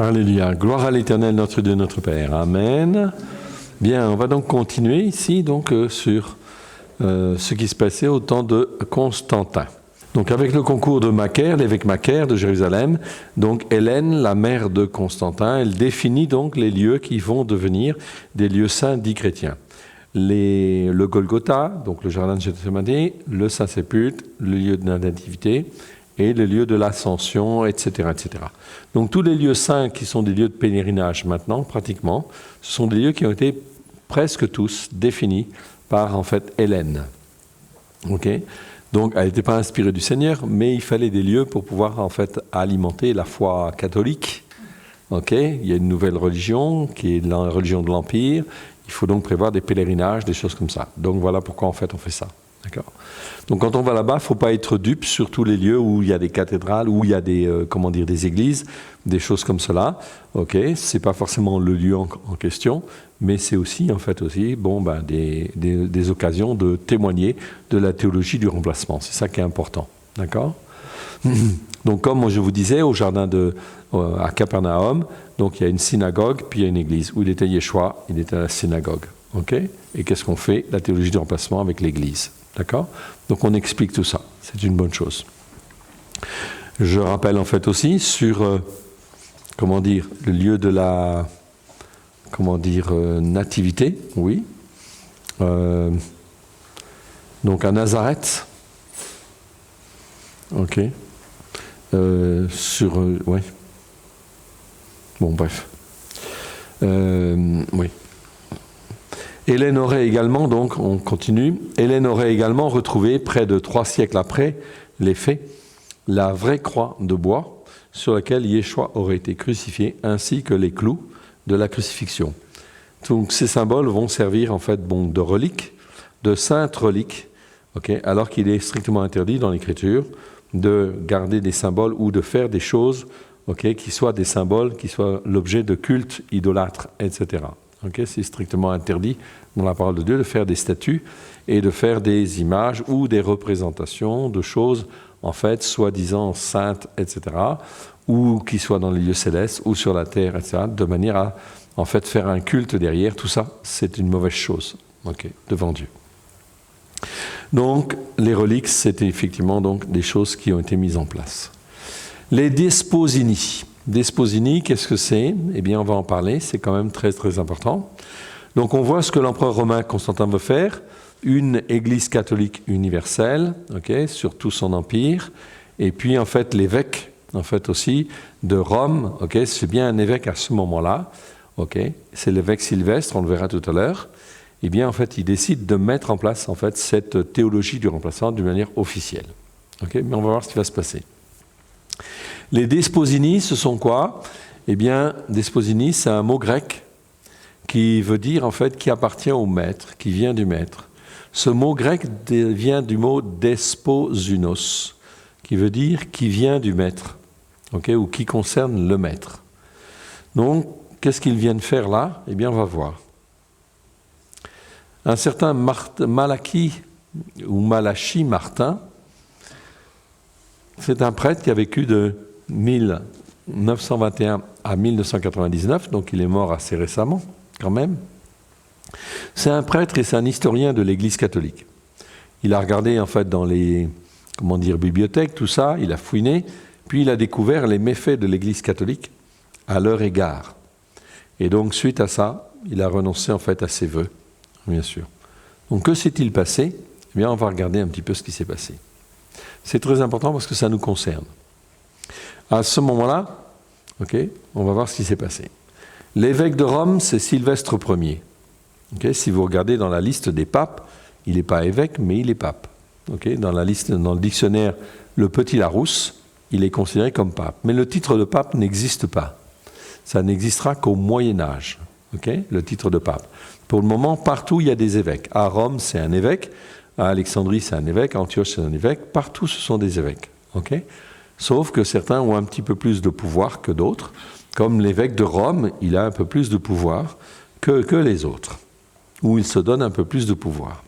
Alléluia. Gloire à l'Éternel, notre Dieu, notre Père. Amen. Bien, on va donc continuer ici sur ce qui se passait au temps de Constantin. Donc avec le concours de Macaire, l'évêque Macaire de Jérusalem, donc Hélène, la mère de Constantin, elle définit donc les lieux qui vont devenir des lieux saints dits chrétiens. Le Golgotha, donc le jardin de Gethsémani, le Saint-Sépulcre, le lieu de la Nativité et le lieu de l'Ascension, etc., etc. Donc tous les lieux saints qui sont des lieux de pèlerinage maintenant, pratiquement, ce sont des lieux qui ont été presque tous définis par en fait Hélène. Ok ? Donc elle n'était pas inspirée du Seigneur, mais il fallait des lieux pour pouvoir en fait alimenter la foi catholique. Ok ? Il y a une nouvelle religion qui est la religion de l'Empire. Il faut donc prévoir des pèlerinages, des choses comme ça. Donc voilà pourquoi en fait on fait ça. D'accord ? Donc quand on va là-bas, il ne faut pas être dupe sur tous les lieux où il y a des cathédrales, où il y a des églises, des choses comme cela. Ok ? Ce n'est pas forcément le lieu en question, mais c'est aussi en fait des occasions de témoigner de la théologie du remplacement. C'est ça qui est important. D'accord ? Donc comme je vous disais, au jardin à Capernaum, donc il y a une synagogue, puis il y a une église. Où il était Yeshua, il était à la synagogue. Okay ? Et qu'est-ce qu'on fait ? La théologie du remplacement avec l'église. D'accord ? Donc on explique tout ça. C'est une bonne chose. Je rappelle en fait aussi sur, le lieu de la, nativité, oui. Donc à Nazareth. Ok. Ouais. Bon, bref. Oui. Hélène aurait également, donc on continue, Hélène aurait également retrouvé, près de 3 siècles après les faits, la vraie croix de bois sur laquelle Yeshua aurait été crucifié, ainsi que les clous de la crucifixion. Donc ces symboles vont servir en fait de reliques, de saintes reliques, okay, alors qu'il est strictement interdit dans l'Écriture de garder des symboles ou de faire des choses qui soient des symboles, qui soient l'objet de cultes idolâtres, etc. C'est strictement interdit dans la parole de Dieu de faire des statues et de faire des images ou des représentations de choses, en fait, soi-disant saintes, etc., ou qui soient dans les lieux célestes ou sur la terre, etc., de manière à, en fait, faire un culte derrière. Tout ça, c'est une mauvaise chose, devant Dieu. Donc, les reliques, c'était effectivement donc, des choses qui ont été mises en place. Les desposini. Desposini, qu'est-ce que c'est ? Eh bien, on va en parler, c'est quand même très, très important. Donc, on voit ce que l'empereur romain Constantin veut faire, une église catholique universelle, sur tout son empire, et puis, en fait, l'évêque, en fait, aussi, de Rome, c'est bien un évêque à ce moment-là, c'est l'évêque Sylvestre, on le verra tout à l'heure. Eh bien, en fait, il décide de mettre en place, en fait, cette théologie du remplacement d'une manière officielle. Mais on va voir ce qui va se passer. Les desposini, ce sont quoi ? Eh bien, desposini, c'est un mot grec qui veut dire, en fait, qui appartient au maître, qui vient du maître. Ce mot grec vient du mot desposunos, qui veut dire qui vient du maître, ou qui concerne le maître. Donc, qu'est-ce qu'ils viennent faire là ? Eh bien, on va voir. Un certain Malachi ou Malachi Martin, c'est un prêtre qui a vécu de 1921 à 1999, donc il est mort assez récemment, quand même. C'est un prêtre et c'est un historien de l'Église catholique. Il a regardé, en fait, dans les, bibliothèques, tout ça, il a fouiné, puis il a découvert les méfaits de l'Église catholique à leur égard. Et donc, suite à ça, il a renoncé, en fait, à ses vœux, bien sûr. Donc, que s'est-il passé ? Eh bien, on va regarder un petit peu ce qui s'est passé. C'est très important parce que ça nous concerne. À ce moment-là, on va voir ce qui s'est passé. L'évêque de Rome, c'est Sylvestre Ier. Si vous regardez dans la liste des papes, il n'est pas évêque, mais il est pape. Dans le dictionnaire Le Petit Larousse, il est considéré comme pape. Mais le titre de pape n'existe pas. Ça n'existera qu'au Moyen-Âge, le titre de pape. Pour le moment, partout, il y a des évêques. À Rome, c'est un évêque. À Alexandrie, c'est un évêque. À Antioche, c'est un évêque. Partout, ce sont des évêques. Sauf que certains ont un petit peu plus de pouvoir que d'autres. Comme l'évêque de Rome, il a un peu plus de pouvoir que les autres. Ou il se donne un peu plus de pouvoir.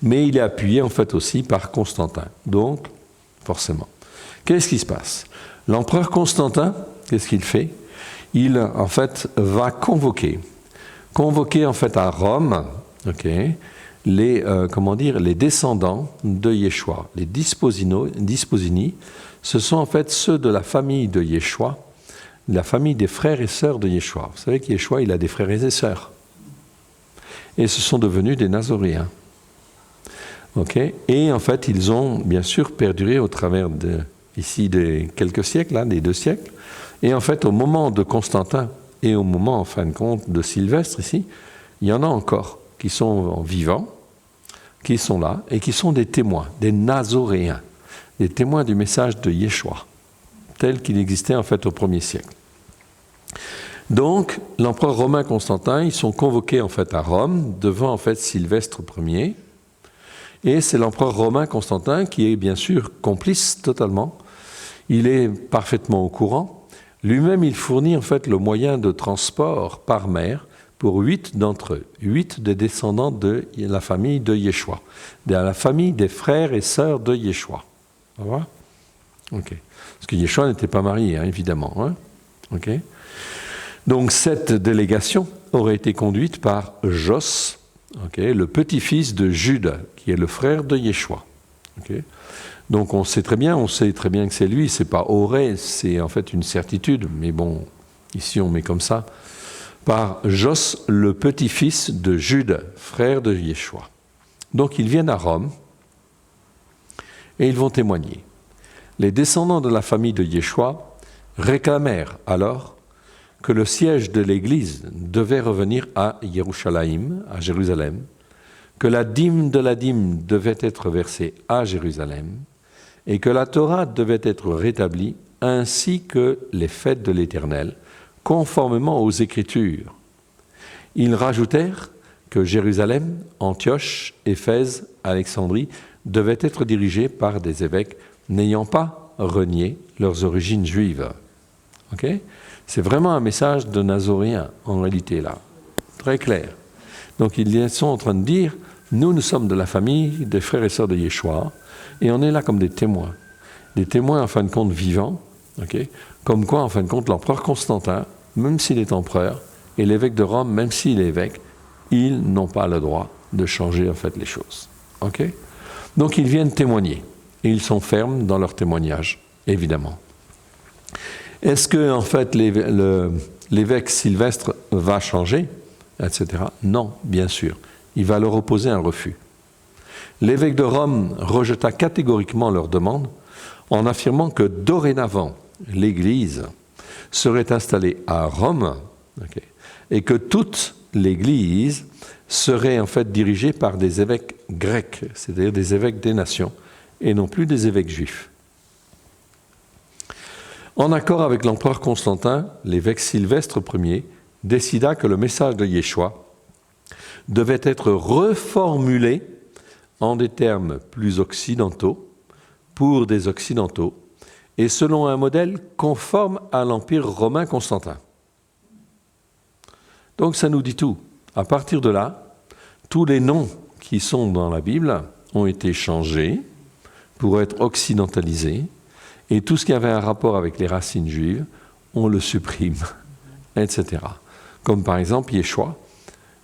Mais il est appuyé, en fait, aussi par Constantin. Donc, forcément. Qu'est-ce qui se passe ? L'empereur Constantin, qu'est-ce qu'il fait ? il en fait va convoquer en fait à Rome, les descendants de Yeshua, les disposini, ce sont en fait ceux de la famille de Yeshua, la famille des frères et sœurs de Yeshua. Vous savez que Yeshua, il a des frères et sœurs. Et ce sont devenus des Nazoréens. Et en fait, ils ont bien sûr perduré au travers des quelques siècles, des 2 siècles. Et en fait, au moment de Constantin et au moment, en fin de compte, de Sylvestre ici, il y en a encore qui sont vivants, qui sont là et qui sont des témoins, des Nazoréens, des témoins du message de Yeshua, tel qu'il existait en fait au 1er siècle. Donc, l'empereur romain Constantin, ils sont convoqués en fait à Rome devant en fait Sylvestre Ier, et c'est l'empereur romain Constantin qui est bien sûr complice totalement. Il est parfaitement au courant. Lui-même, il fournit en fait le moyen de transport par mer pour 8 d'entre eux, 8 des descendants de la famille de Yeshua, de la famille des frères et sœurs de Yeshua. Ça va ? Ok. Parce que Yeshua n'était pas marié, évidemment. Ok. Donc cette délégation aurait été conduite par Jos, le petit-fils de Jude, qui est le frère de Yeshua. Donc on sait très bien que c'est lui, c'est pas Oré, c'est en fait une certitude, mais bon, ici on met comme ça, par Jos, le petit-fils de Jude, frère de Yeshua. Donc ils viennent à Rome et ils vont témoigner. Les descendants de la famille de Yeshua réclamèrent alors que le siège de l'Église devait revenir à Yerushalayim, à Jérusalem, que la dîme de la dîme devait être versée à Jérusalem, et que la Torah devait être rétablie, ainsi que les fêtes de l'Éternel, conformément aux Écritures. Ils rajoutèrent que Jérusalem, Antioche, Éphèse, Alexandrie devaient être dirigés par des évêques n'ayant pas renié leurs origines juives. C'est vraiment un message de Nazoréen, en réalité, là. Très clair. Donc, ils sont en train de dire, nous sommes de la famille des frères et sœurs de Yeshua, et on est là comme des témoins. Des témoins, en fin de compte, vivants, comme quoi, en fin de compte, l'empereur Constantin, même s'il est empereur, et l'évêque de Rome, même s'il est évêque, ils n'ont pas le droit de changer, en fait, les choses. Donc, ils viennent témoigner, et ils sont fermes dans leur témoignage, évidemment. Est-ce que, en fait, l'évêque Sylvestre va changer, etc. Non, bien sûr. Il va leur opposer un refus. L'évêque de Rome rejeta catégoriquement leur demande en affirmant que dorénavant, l'Église serait installée à Rome et que toute l'Église serait en fait dirigée par des évêques grecs, c'est-à-dire des évêques des nations, et non plus des évêques juifs. En accord avec l'empereur Constantin, l'évêque Sylvestre Ier décida que le message de Yeshua devait être reformulé en des termes plus occidentaux, pour des occidentaux, et selon un modèle conforme à l'Empire romain Constantin. Donc ça nous dit tout. À partir de là, tous les noms qui sont dans la Bible ont été changés pour être occidentalisés, et tout ce qui avait un rapport avec les racines juives, on le supprime, etc. Comme par exemple Yeshua,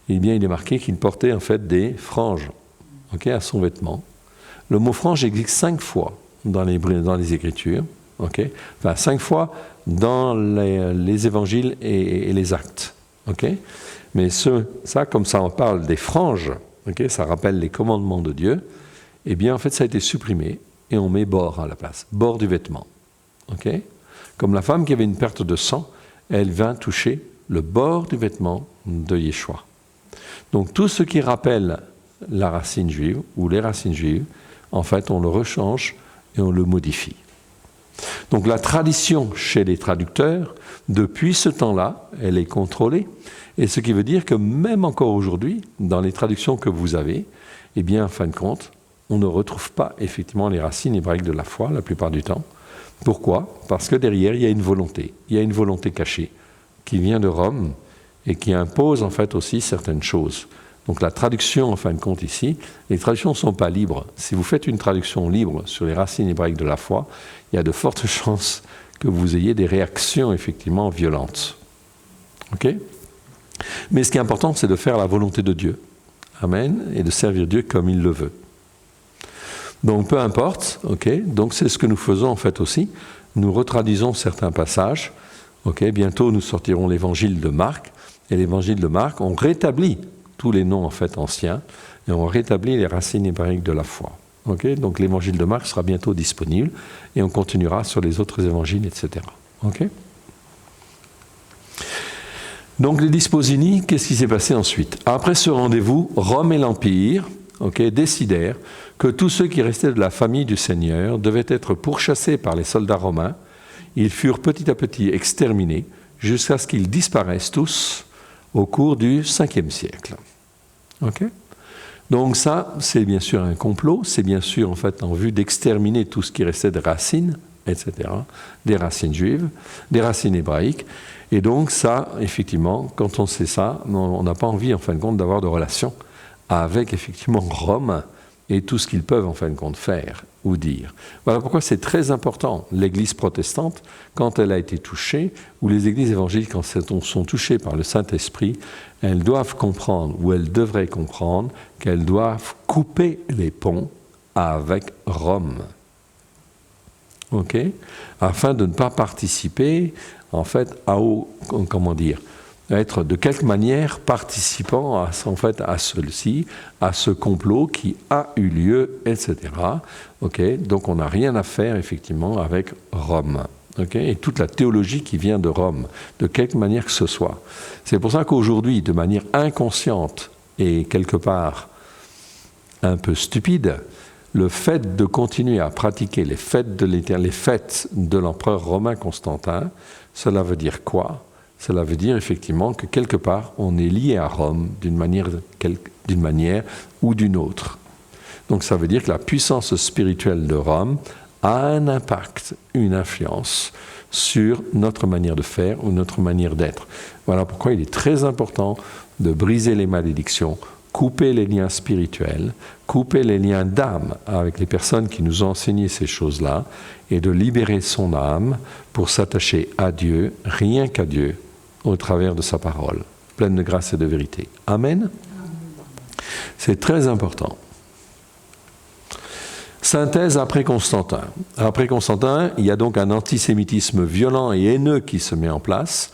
il est marqué qu'il portait en fait des franges à son vêtement. Le mot frange existe 5 fois dans les Écritures, 5 fois dans les évangiles et les actes. Mais ça, comme ça on parle des franges, ça rappelle les commandements de Dieu, eh bien en fait ça a été supprimé et on met bord à la place, bord du vêtement. Comme la femme qui avait une perte de sang, elle vint toucher le bord du vêtement de Yeshua. Donc tout ce qui rappelle la racine juive ou les racines juives, en fait on le rechange et on le modifie. Donc la tradition chez les traducteurs, depuis ce temps-là, elle est contrôlée, et ce qui veut dire que même encore aujourd'hui, dans les traductions que vous avez, eh bien en fin de compte, on ne retrouve pas effectivement les racines hébraïques de la foi la plupart du temps. Pourquoi ? Parce que derrière, il y a une volonté cachée qui vient de Rome et qui impose en fait aussi certaines choses. Donc la traduction, en fin de compte ici, les traductions ne sont pas libres. Si vous faites une traduction libre sur les racines hébraïques de la foi, il y a de fortes chances que vous ayez des réactions effectivement violentes. Okay? Mais ce qui est important, c'est de faire la volonté de Dieu. Amen. Et de servir Dieu comme il le veut. Donc, peu importe. Okay? Donc, c'est ce que nous faisons en fait aussi. Nous retraduisons certains passages. Okay? Bientôt, nous sortirons l'évangile de Marc. Et l'évangile de Marc, on rétablit tous les noms en fait anciens. Et on rétablit les racines hébraïques de la foi. Okay? Donc, l'évangile de Marc sera bientôt disponible. Et on continuera sur les autres évangiles, etc. Okay? Donc les Disposini, qu'est-ce qui s'est passé ensuite? Après ce rendez-vous, Rome et l'Empire décidèrent que tous ceux qui restaient de la famille du Seigneur devaient être pourchassés par les soldats romains. Ils furent petit à petit exterminés jusqu'à ce qu'ils disparaissent tous au cours du 5e siècle. Okay? Donc ça, c'est bien sûr un complot, c'est bien sûr en fait en vue d'exterminer tout ce qui restait des racines, etc., des racines juives, des racines hébraïques. Et donc ça, effectivement, quand on sait ça, on n'a pas envie, en fin de compte, d'avoir de relations avec, effectivement, Rome et tout ce qu'ils peuvent, en fin de compte, faire ou dire. Voilà pourquoi c'est très important, l'Église protestante, quand elle a été touchée, ou les Églises évangéliques, quand elles sont touchées par le Saint-Esprit, elles doivent comprendre, ou elles devraient comprendre, qu'elles doivent couper les ponts avec Rome. Okay? Afin de ne pas participer en fait à être de quelque manière participant à ceci, à ce complot qui a eu lieu, etc. Okay? Donc on n'a rien à faire effectivement avec Rome. Okay? Et toute la théologie qui vient de Rome, de quelque manière que ce soit. C'est pour ça qu'aujourd'hui, de manière inconsciente et quelque part un peu stupide, le fait de continuer à pratiquer les fêtes de l'empereur romain Constantin, cela veut dire quoi? Cela veut dire effectivement que quelque part, on est lié à Rome d'une manière ou d'une autre. Donc ça veut dire que la puissance spirituelle de Rome a un impact, une influence sur notre manière de faire ou notre manière d'être. Voilà pourquoi il est très important de briser les malédictions, couper les liens spirituels, couper les liens d'âme avec les personnes qui nous ont enseigné ces choses-là et de libérer son âme pour s'attacher à Dieu, rien qu'à Dieu, au travers de sa parole, pleine de grâce et de vérité. Amen. C'est très important. Synthèse après Constantin. Après Constantin, il y a donc un antisémitisme violent et haineux qui se met en place,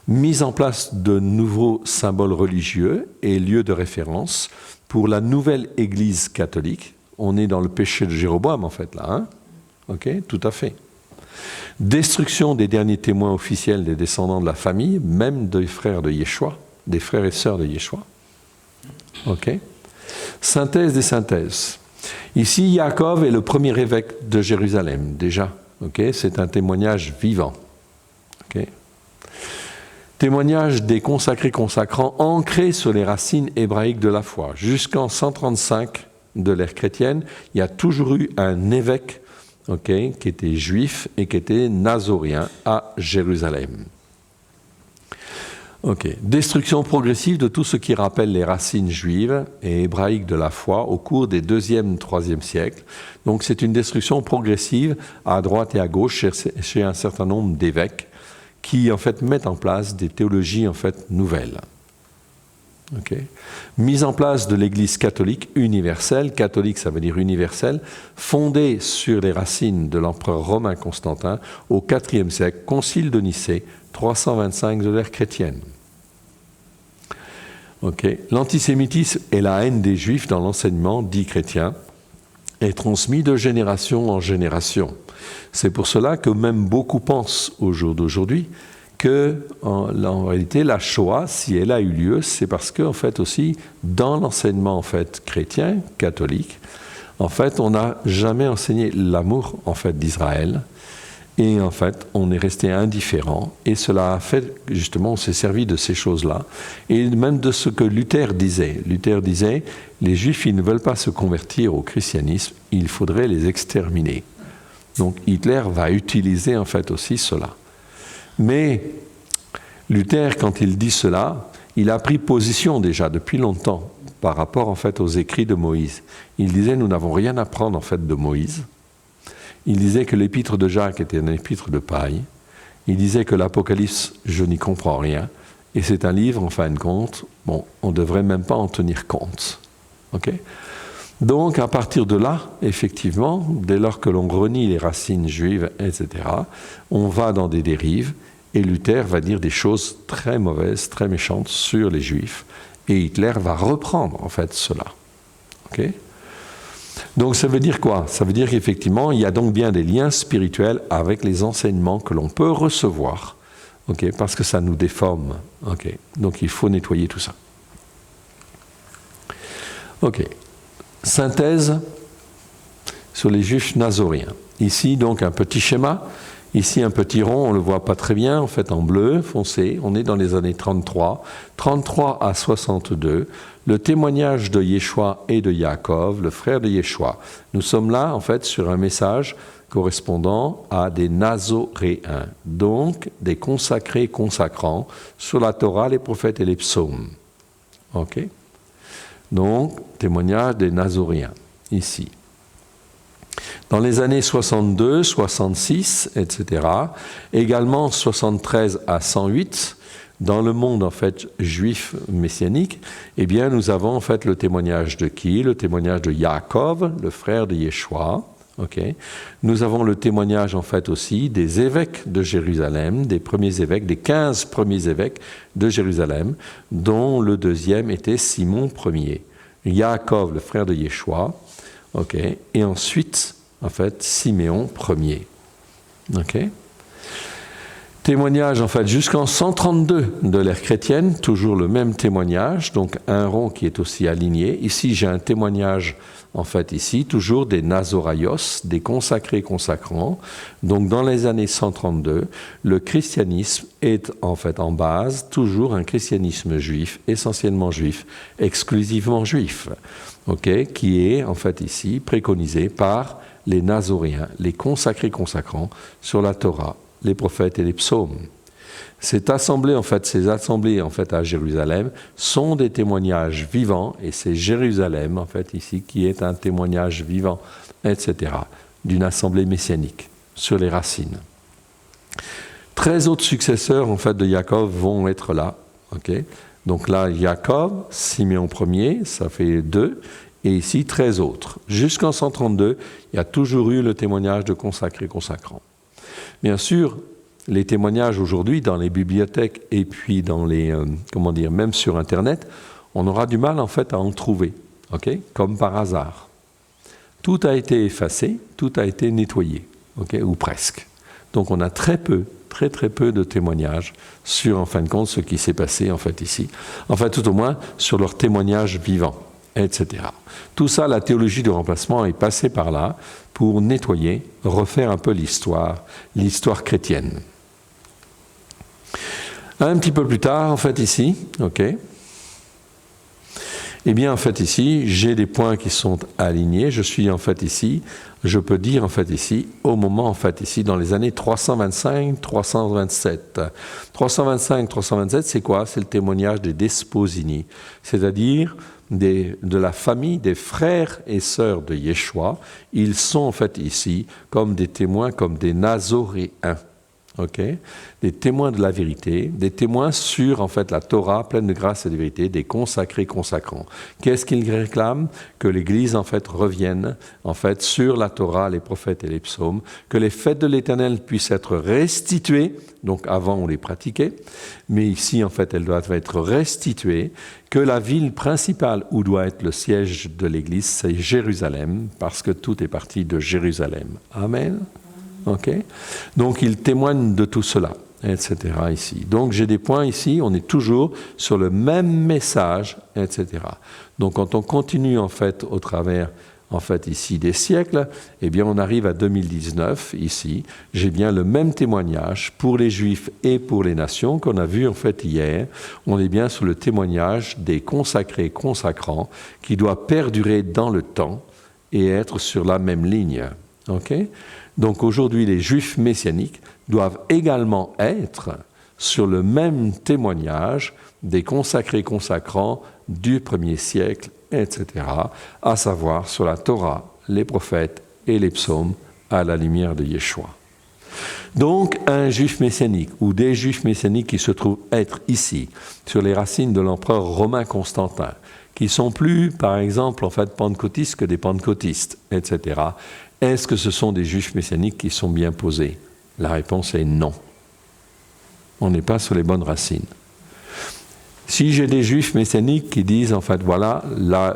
mise en place de nouveaux symboles religieux et lieux de référence pour la nouvelle Église catholique. On est dans le péché de Jéroboam en fait là, hein? Ok, tout à fait. Destruction des derniers témoins officiels des descendants de la famille, même des frères de Yeshua, des frères et sœurs de Yeshua. Ok. Synthèse des synthèses. Ici, Yaakov est le premier évêque de Jérusalem, déjà. Ok, c'est un témoignage vivant. Ok. Témoignage des consacrés consacrants ancrés sur les racines hébraïques de la foi. Jusqu'en 135 de l'ère chrétienne, il y a toujours eu un évêque qui était juif et qui était nazoréen à Jérusalem. Destruction progressive de tout ce qui rappelle les racines juives et hébraïques de la foi au cours des 2e, 3e siècles. Donc c'est une destruction progressive à droite et à gauche chez un certain nombre d'évêques qui en fait mettent en place des théologies en fait nouvelles. Mise en place de l'Église catholique universelle, catholique ça veut dire universelle, fondée sur les racines de l'empereur romain Constantin au IVe siècle, concile de Nicée, 325 de l'ère chrétienne. L'antisémitisme et la haine des Juifs dans l'enseignement dit chrétien est transmis de génération en génération. C'est pour cela que même beaucoup pensent au jour d'aujourd'hui que, en réalité, la Shoah, si elle a eu lieu, c'est parce que, en fait, aussi, dans l'enseignement, en fait, chrétien, catholique, en fait, on n'a jamais enseigné l'amour, en fait, d'Israël. Et, en fait, on est resté indifférent. Et cela a fait, justement, on s'est servi de ces choses-là. Et même de ce que Luther disait. Luther disait, les Juifs, ils ne veulent pas se convertir au christianisme, il faudrait les exterminer. Donc, Hitler va utiliser, en fait, aussi cela. Mais Luther, quand il dit cela, il a pris position déjà depuis longtemps par rapport en fait aux écrits de Moïse. Il disait nous n'avons rien à prendre en fait de Moïse. Il disait que l'épître de Jacques était un épître de paille. Il disait que l'Apocalypse, je n'y comprends rien. Et c'est un livre, en fin de compte, bon, on ne devrait même pas en tenir compte. Okay? Donc, à partir de là, effectivement, dès lors que l'on renie les racines juives, etc., on va dans des dérives, et Luther va dire des choses très mauvaises, très méchantes sur les Juifs, et Hitler va reprendre, en fait, cela. Okay? Donc, ça veut dire quoi? Ça veut dire qu'effectivement, il y a donc bien des liens spirituels avec les enseignements que l'on peut recevoir, okay? Parce que ça nous déforme. Okay? Donc, il faut nettoyer tout ça. Ok. Synthèse sur les Juifs nazoréens. Ici, donc, un petit schéma. Ici, un petit rond, on ne le voit pas très bien, en fait, en bleu foncé. On est dans les années 33 à 62. Le témoignage de Yeshua et de Yaakov, le frère de Yeshua. Nous sommes là, en fait, sur un message correspondant à des nazoréens, donc des consacrés consacrants sur la Torah, les prophètes et les psaumes. Ok? Donc, témoignage des nazoréens, ici. Dans les années 62, 66, etc., également 73 à 108, dans le monde en fait juif messianique, eh bien nous avons en fait le témoignage de qui? Le témoignage de Yaakov, le frère de Yeshua. Okay. Nous avons le témoignage en fait aussi des évêques de Jérusalem, des premiers évêques, des 15 premiers évêques de Jérusalem, dont le deuxième était Simon Ier. Yaakov, le frère de Yeshua, okay. Et ensuite, en fait, Siméon Ier. Okay. Témoignage, en fait, jusqu'en 132 de l'ère chrétienne, toujours le même témoignage, donc un rond qui est aussi aligné. Ici, j'ai un témoignage, en fait, ici, toujours des Nazoraios, des consacrés consacrants. Donc, dans les années 132, le christianisme est, en fait, en base, toujours un christianisme juif, essentiellement juif, exclusivement juif, okay, qui est, en fait, ici, préconisé par les Nazoréens, les consacrés consacrants sur la Torah, les prophètes et les psaumes. Ces assemblées, en fait, à Jérusalem, sont des témoignages vivants, et c'est Jérusalem, en fait, ici, qui est un témoignage vivant, etc., d'une assemblée messianique, sur les racines. 13 autres successeurs, en fait, de Yaakov vont être là, ok? Donc là, Yaakov, Siméon Ier, ça fait 2, et ici, 13 autres. Jusqu'en 132, il y a toujours eu le témoignage de consacrés consacrants. Bien sûr, les témoignages aujourd'hui dans les bibliothèques et puis dans les, même sur Internet, on aura du mal en fait à en trouver, okay? Comme par hasard. Tout a été effacé, tout a été nettoyé, okay? Ou presque. Donc on a très peu de témoignages sur, en fin de compte, ce qui s'est passé en fait ici. Enfin, tout au moins, sur leurs témoignages vivants, etc. Tout ça, la théologie du remplacement est passée par là pour nettoyer, refaire un peu l'histoire chrétienne. Un petit peu plus tard, en fait, ici, ok. Eh bien, en fait, ici, j'ai des points qui sont alignés. Je suis, en fait, ici, je peux dire, en fait, ici, au moment, en fait, ici, dans les années 325-327. 325-327, c'est quoi? C'est le témoignage des Desposini, c'est-à-dire de la famille des frères et sœurs de Yeshua. Ils sont, en fait, ici, comme des témoins, comme des Nazoréens. Okay. Des témoins de la vérité, des témoins sur en fait la Torah pleine de grâce et de vérité, des consacrés consacrants. Qu'est-ce qu'ils réclament? Que l'Église en fait revienne en fait sur la Torah, les prophètes et les psaumes, que les fêtes de l'Éternel puissent être restituées. Donc avant on les pratiquait, mais ici en fait elles doivent être restituées. Que la ville principale où doit être le siège de l'Église, c'est Jérusalem, parce que tout est parti de Jérusalem. Amen. Okay. Donc il témoigne de tout cela, etc. ici. Donc j'ai des points ici, on est toujours sur le même message, etc. Donc quand on continue en fait au travers en fait ici des siècles, eh bien on arrive à 2019 ici. J'ai bien le même témoignage pour les Juifs et pour les nations qu'on a vu en fait hier. On est bien sur le témoignage des consacrés consacrants qui doit perdurer dans le temps et être sur la même ligne. Okay. Donc aujourd'hui, les Juifs messianiques doivent également être sur le même témoignage des consacrés consacrants du 1er siècle, etc., à savoir sur la Torah, les prophètes et les psaumes à la lumière de Yeshua. Donc, un juif messianique ou des juifs messianiques qui se trouvent être ici, sur les racines de l'empereur romain Constantin, qui sont plus, par exemple, en fait, pentecôtistes que des pentecôtistes, etc. Est-ce que ce sont des juifs messianiques qui sont bien posés? La réponse est non. On n'est pas sur les bonnes racines. Si j'ai des juifs messianiques qui disent, en fait, voilà,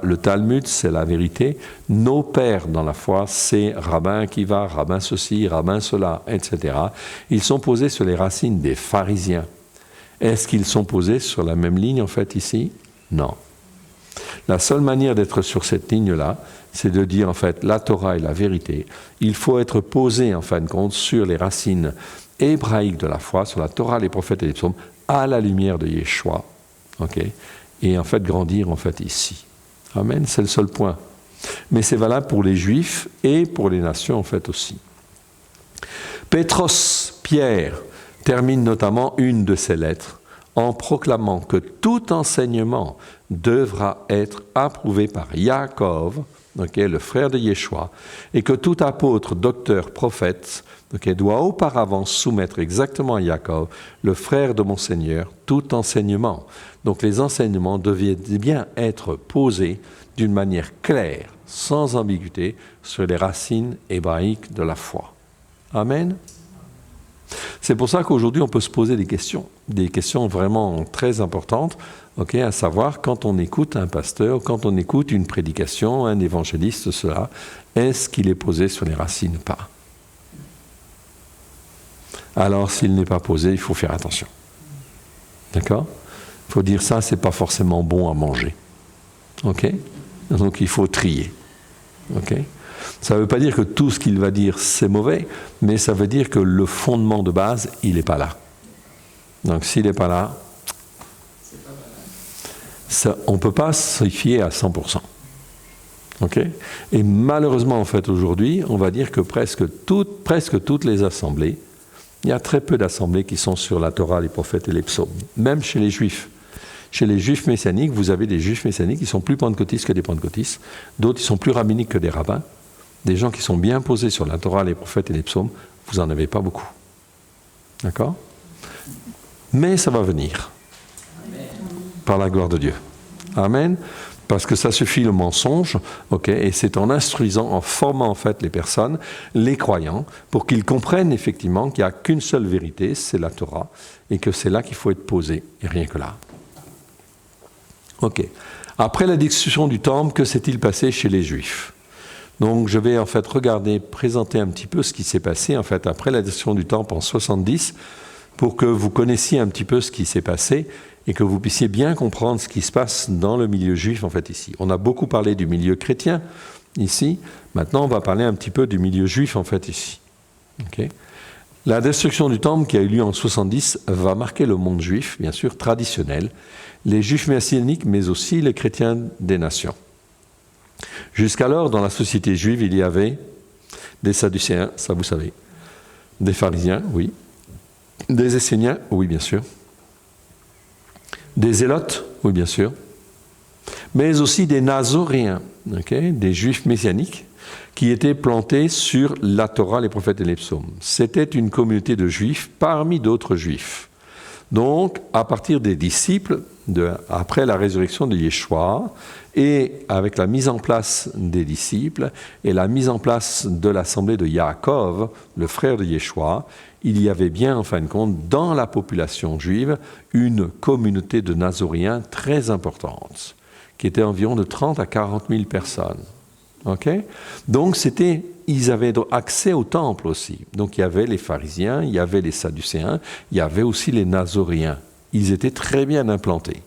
le Talmud, c'est la vérité, nos pères dans la foi, c'est rabbin qui va, rabbin ceci, rabbin cela, etc. Ils sont posés sur les racines des pharisiens. Est-ce qu'ils sont posés sur la même ligne, en fait, ici? Non. La seule manière d'être sur cette ligne-là, c'est de dire, en fait, la Torah est la vérité. Il faut être posé, en fin de compte, sur les racines hébraïques de la foi, sur la Torah, les prophètes et les psaumes, à la lumière de Yeshua. Okay. Et en fait grandir en fait ici. Amen, c'est le seul point. Mais c'est valable pour les Juifs et pour les nations en fait aussi. Pétros, Pierre, termine notamment une de ses lettres en proclamant que tout enseignement devra être approuvé par Yaakov, okay, le frère de Yeshua, et que tout apôtre, docteur, prophète, okay, doit auparavant soumettre exactement à Yaakov, le frère de mon Seigneur, tout enseignement. Donc les enseignements devaient bien être posés d'une manière claire, sans ambiguïté, sur les racines hébraïques de la foi. Amen. C'est pour ça qu'aujourd'hui on peut se poser des questions vraiment très importantes, okay, à savoir quand on écoute un pasteur, quand on écoute une prédication, un évangéliste, cela, est-ce qu'il est posé sur les racines ou pas? Alors s'il n'est pas posé, il faut faire attention. D'accord? Il faut dire ça, c'est pas forcément bon à manger. Ok? Donc il faut trier. Ok? Ça ne veut pas dire que tout ce qu'il va dire c'est mauvais, mais ça veut dire que le fondement de base, il n'est pas là. Donc s'il n'est pas là, ça, on ne peut pas s'y fier à 100%. Ok? Et malheureusement, en fait, aujourd'hui, on va dire que presque toutes les assemblées, il y a très peu d'assemblées qui sont sur la Torah, les prophètes et les psaumes, même chez les Juifs. Chez les Juifs messianiques, vous avez des Juifs messianiques qui sont plus pentecôtistes que des pentecôtistes, d'autres qui sont plus rabbiniques que des rabbins, des gens qui sont bien posés sur la Torah, les prophètes et les psaumes, vous n'en avez pas beaucoup. D'accord? Mais ça va venir. Amen. Par la gloire de Dieu. Amen. Parce que ça suffit le mensonge, okay, et c'est en instruisant, en formant en fait les personnes, les croyants, pour qu'ils comprennent effectivement qu'il n'y a qu'une seule vérité, c'est la Torah, et que c'est là qu'il faut être posé, et rien que là. Ok. Après la destruction du temple, que s'est-il passé chez les Juifs? Donc je vais en fait présenter un petit peu ce qui s'est passé en fait après la destruction du temple en 70, pour que vous connaissiez un petit peu ce qui s'est passé et que vous puissiez bien comprendre ce qui se passe dans le milieu juif en fait ici. On a beaucoup parlé du milieu chrétien ici, maintenant on va parler un petit peu du milieu juif en fait ici. Okay. La destruction du temple qui a eu lieu en 70 va marquer le monde juif, bien sûr traditionnel, les juifs messianiques mais aussi les chrétiens des nations. Jusqu'alors, dans la société juive, il y avait des Sadducéens, ça vous savez, des pharisiens, oui, des Esséniens, oui bien sûr, des Zélotes, oui bien sûr, mais aussi des Nazoréens, okay, des Juifs messianiques, qui étaient plantés sur la Torah, les prophètes et les psaumes. C'était une communauté de Juifs parmi d'autres Juifs. Donc, à partir des disciples, après la résurrection de Yeshua, et avec la mise en place des disciples, et la mise en place de l'assemblée de Yaakov, le frère de Yeshua, il y avait bien, en fin de compte, dans la population juive, une communauté de Nazoréens très importante, qui était environ de 30 à 40 000 personnes. Okay? Donc, ils avaient accès au temple aussi. Donc, il y avait les pharisiens, il y avait les sadducéens, il y avait aussi les nazoréens. Ils étaient très bien implantés.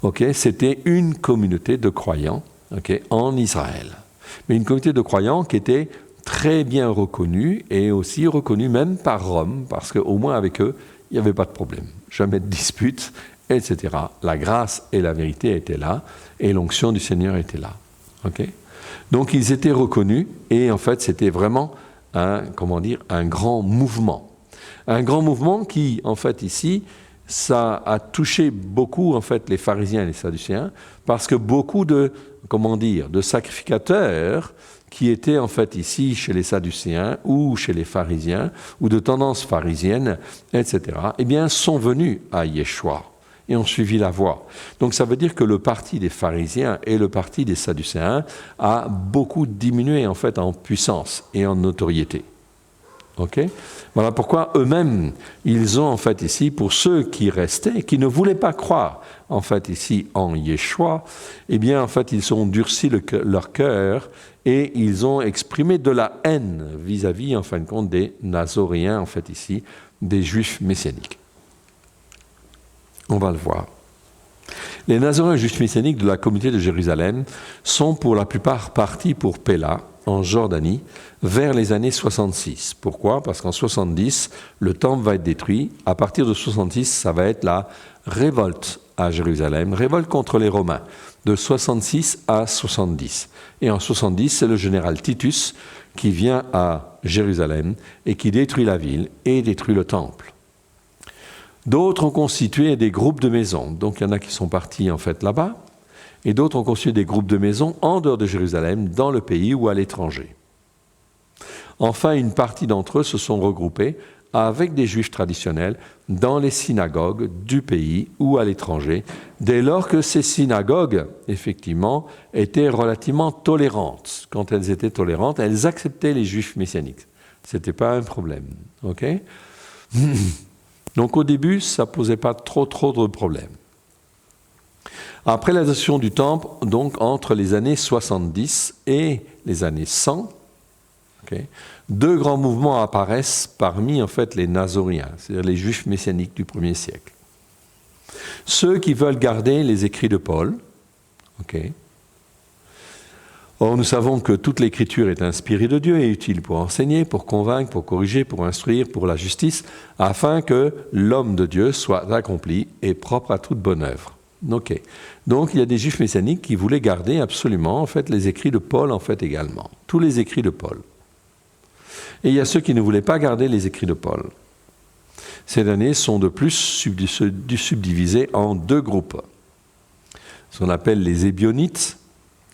Okay? C'était une communauté de croyants, okay, en Israël. Mais une communauté de croyants qui était très bien reconnue et aussi reconnue même par Rome, parce qu'au moins avec eux, il n'y avait pas de problème. Jamais de dispute, etc. La grâce et la vérité étaient là et l'onction du Seigneur était là. Okay? Donc ils étaient reconnus et en fait c'était vraiment un grand mouvement. Un grand mouvement qui en fait ici ça a touché beaucoup, en fait, les pharisiens et les sadducéens, parce que beaucoup de sacrificateurs qui étaient, en fait, ici, chez les sadducéens ou chez les pharisiens, ou de tendance pharisienne, etc., eh bien, sont venus à Yeshua et ont suivi la voie. Donc, ça veut dire que le parti des pharisiens et le parti des sadducéens a beaucoup diminué, en fait, en puissance et en notoriété. Okay. Voilà pourquoi eux-mêmes, ils ont en fait ici, pour ceux qui restaient, qui ne voulaient pas croire en fait ici en Yeshua, eh bien en fait ils ont durci leur cœur et ils ont exprimé de la haine vis-à-vis en fin de compte des Nazoréens en fait ici, des Juifs messianiques. On va le voir. Les Nazoréens juifs messianiques de la communauté de Jérusalem sont pour la plupart partis pour Péla, en Jordanie, vers les années 66. Pourquoi ? Parce qu'en 70, le temple va être détruit. À partir de 66, ça va être la révolte à Jérusalem, révolte contre les Romains, de 66 à 70. Et en 70, c'est le général Titus qui vient à Jérusalem et qui détruit la ville et détruit le temple. D'autres ont constitué des groupes de maisons. Donc il y en a qui sont partis en fait là-bas, et d'autres ont constitué des groupes de maisons en dehors de Jérusalem, dans le pays ou à l'étranger. Enfin, une partie d'entre eux se sont regroupés avec des Juifs traditionnels dans les synagogues du pays ou à l'étranger, dès lors que ces synagogues, effectivement, étaient relativement tolérantes. Quand elles étaient tolérantes, elles acceptaient les Juifs messianiques. Ce n'était pas un problème. Okay. Donc au début, ça ne posait pas trop de problèmes. Après la destruction du temple, donc entre les années 70 et les années 100, okay, deux grands mouvements apparaissent parmi en fait les Nazoréens, c'est-à-dire les Juifs messianiques du 1er siècle. Ceux qui veulent garder les écrits de Paul. Okay. Or, nous savons que toute l'écriture est inspirée de Dieu et utile pour enseigner, pour convaincre, pour corriger, pour instruire, pour la justice, afin que l'homme de Dieu soit accompli et propre à toute bonne œuvre. Okay. Donc, il y a des Juifs messianiques qui voulaient garder absolument en fait, les écrits de Paul en fait, également. Tous les écrits de Paul. Et il y a ceux qui ne voulaient pas garder les écrits de Paul. Ces derniers sont de plus subdivisés en deux groupes. Ce qu'on appelle les Ébionites,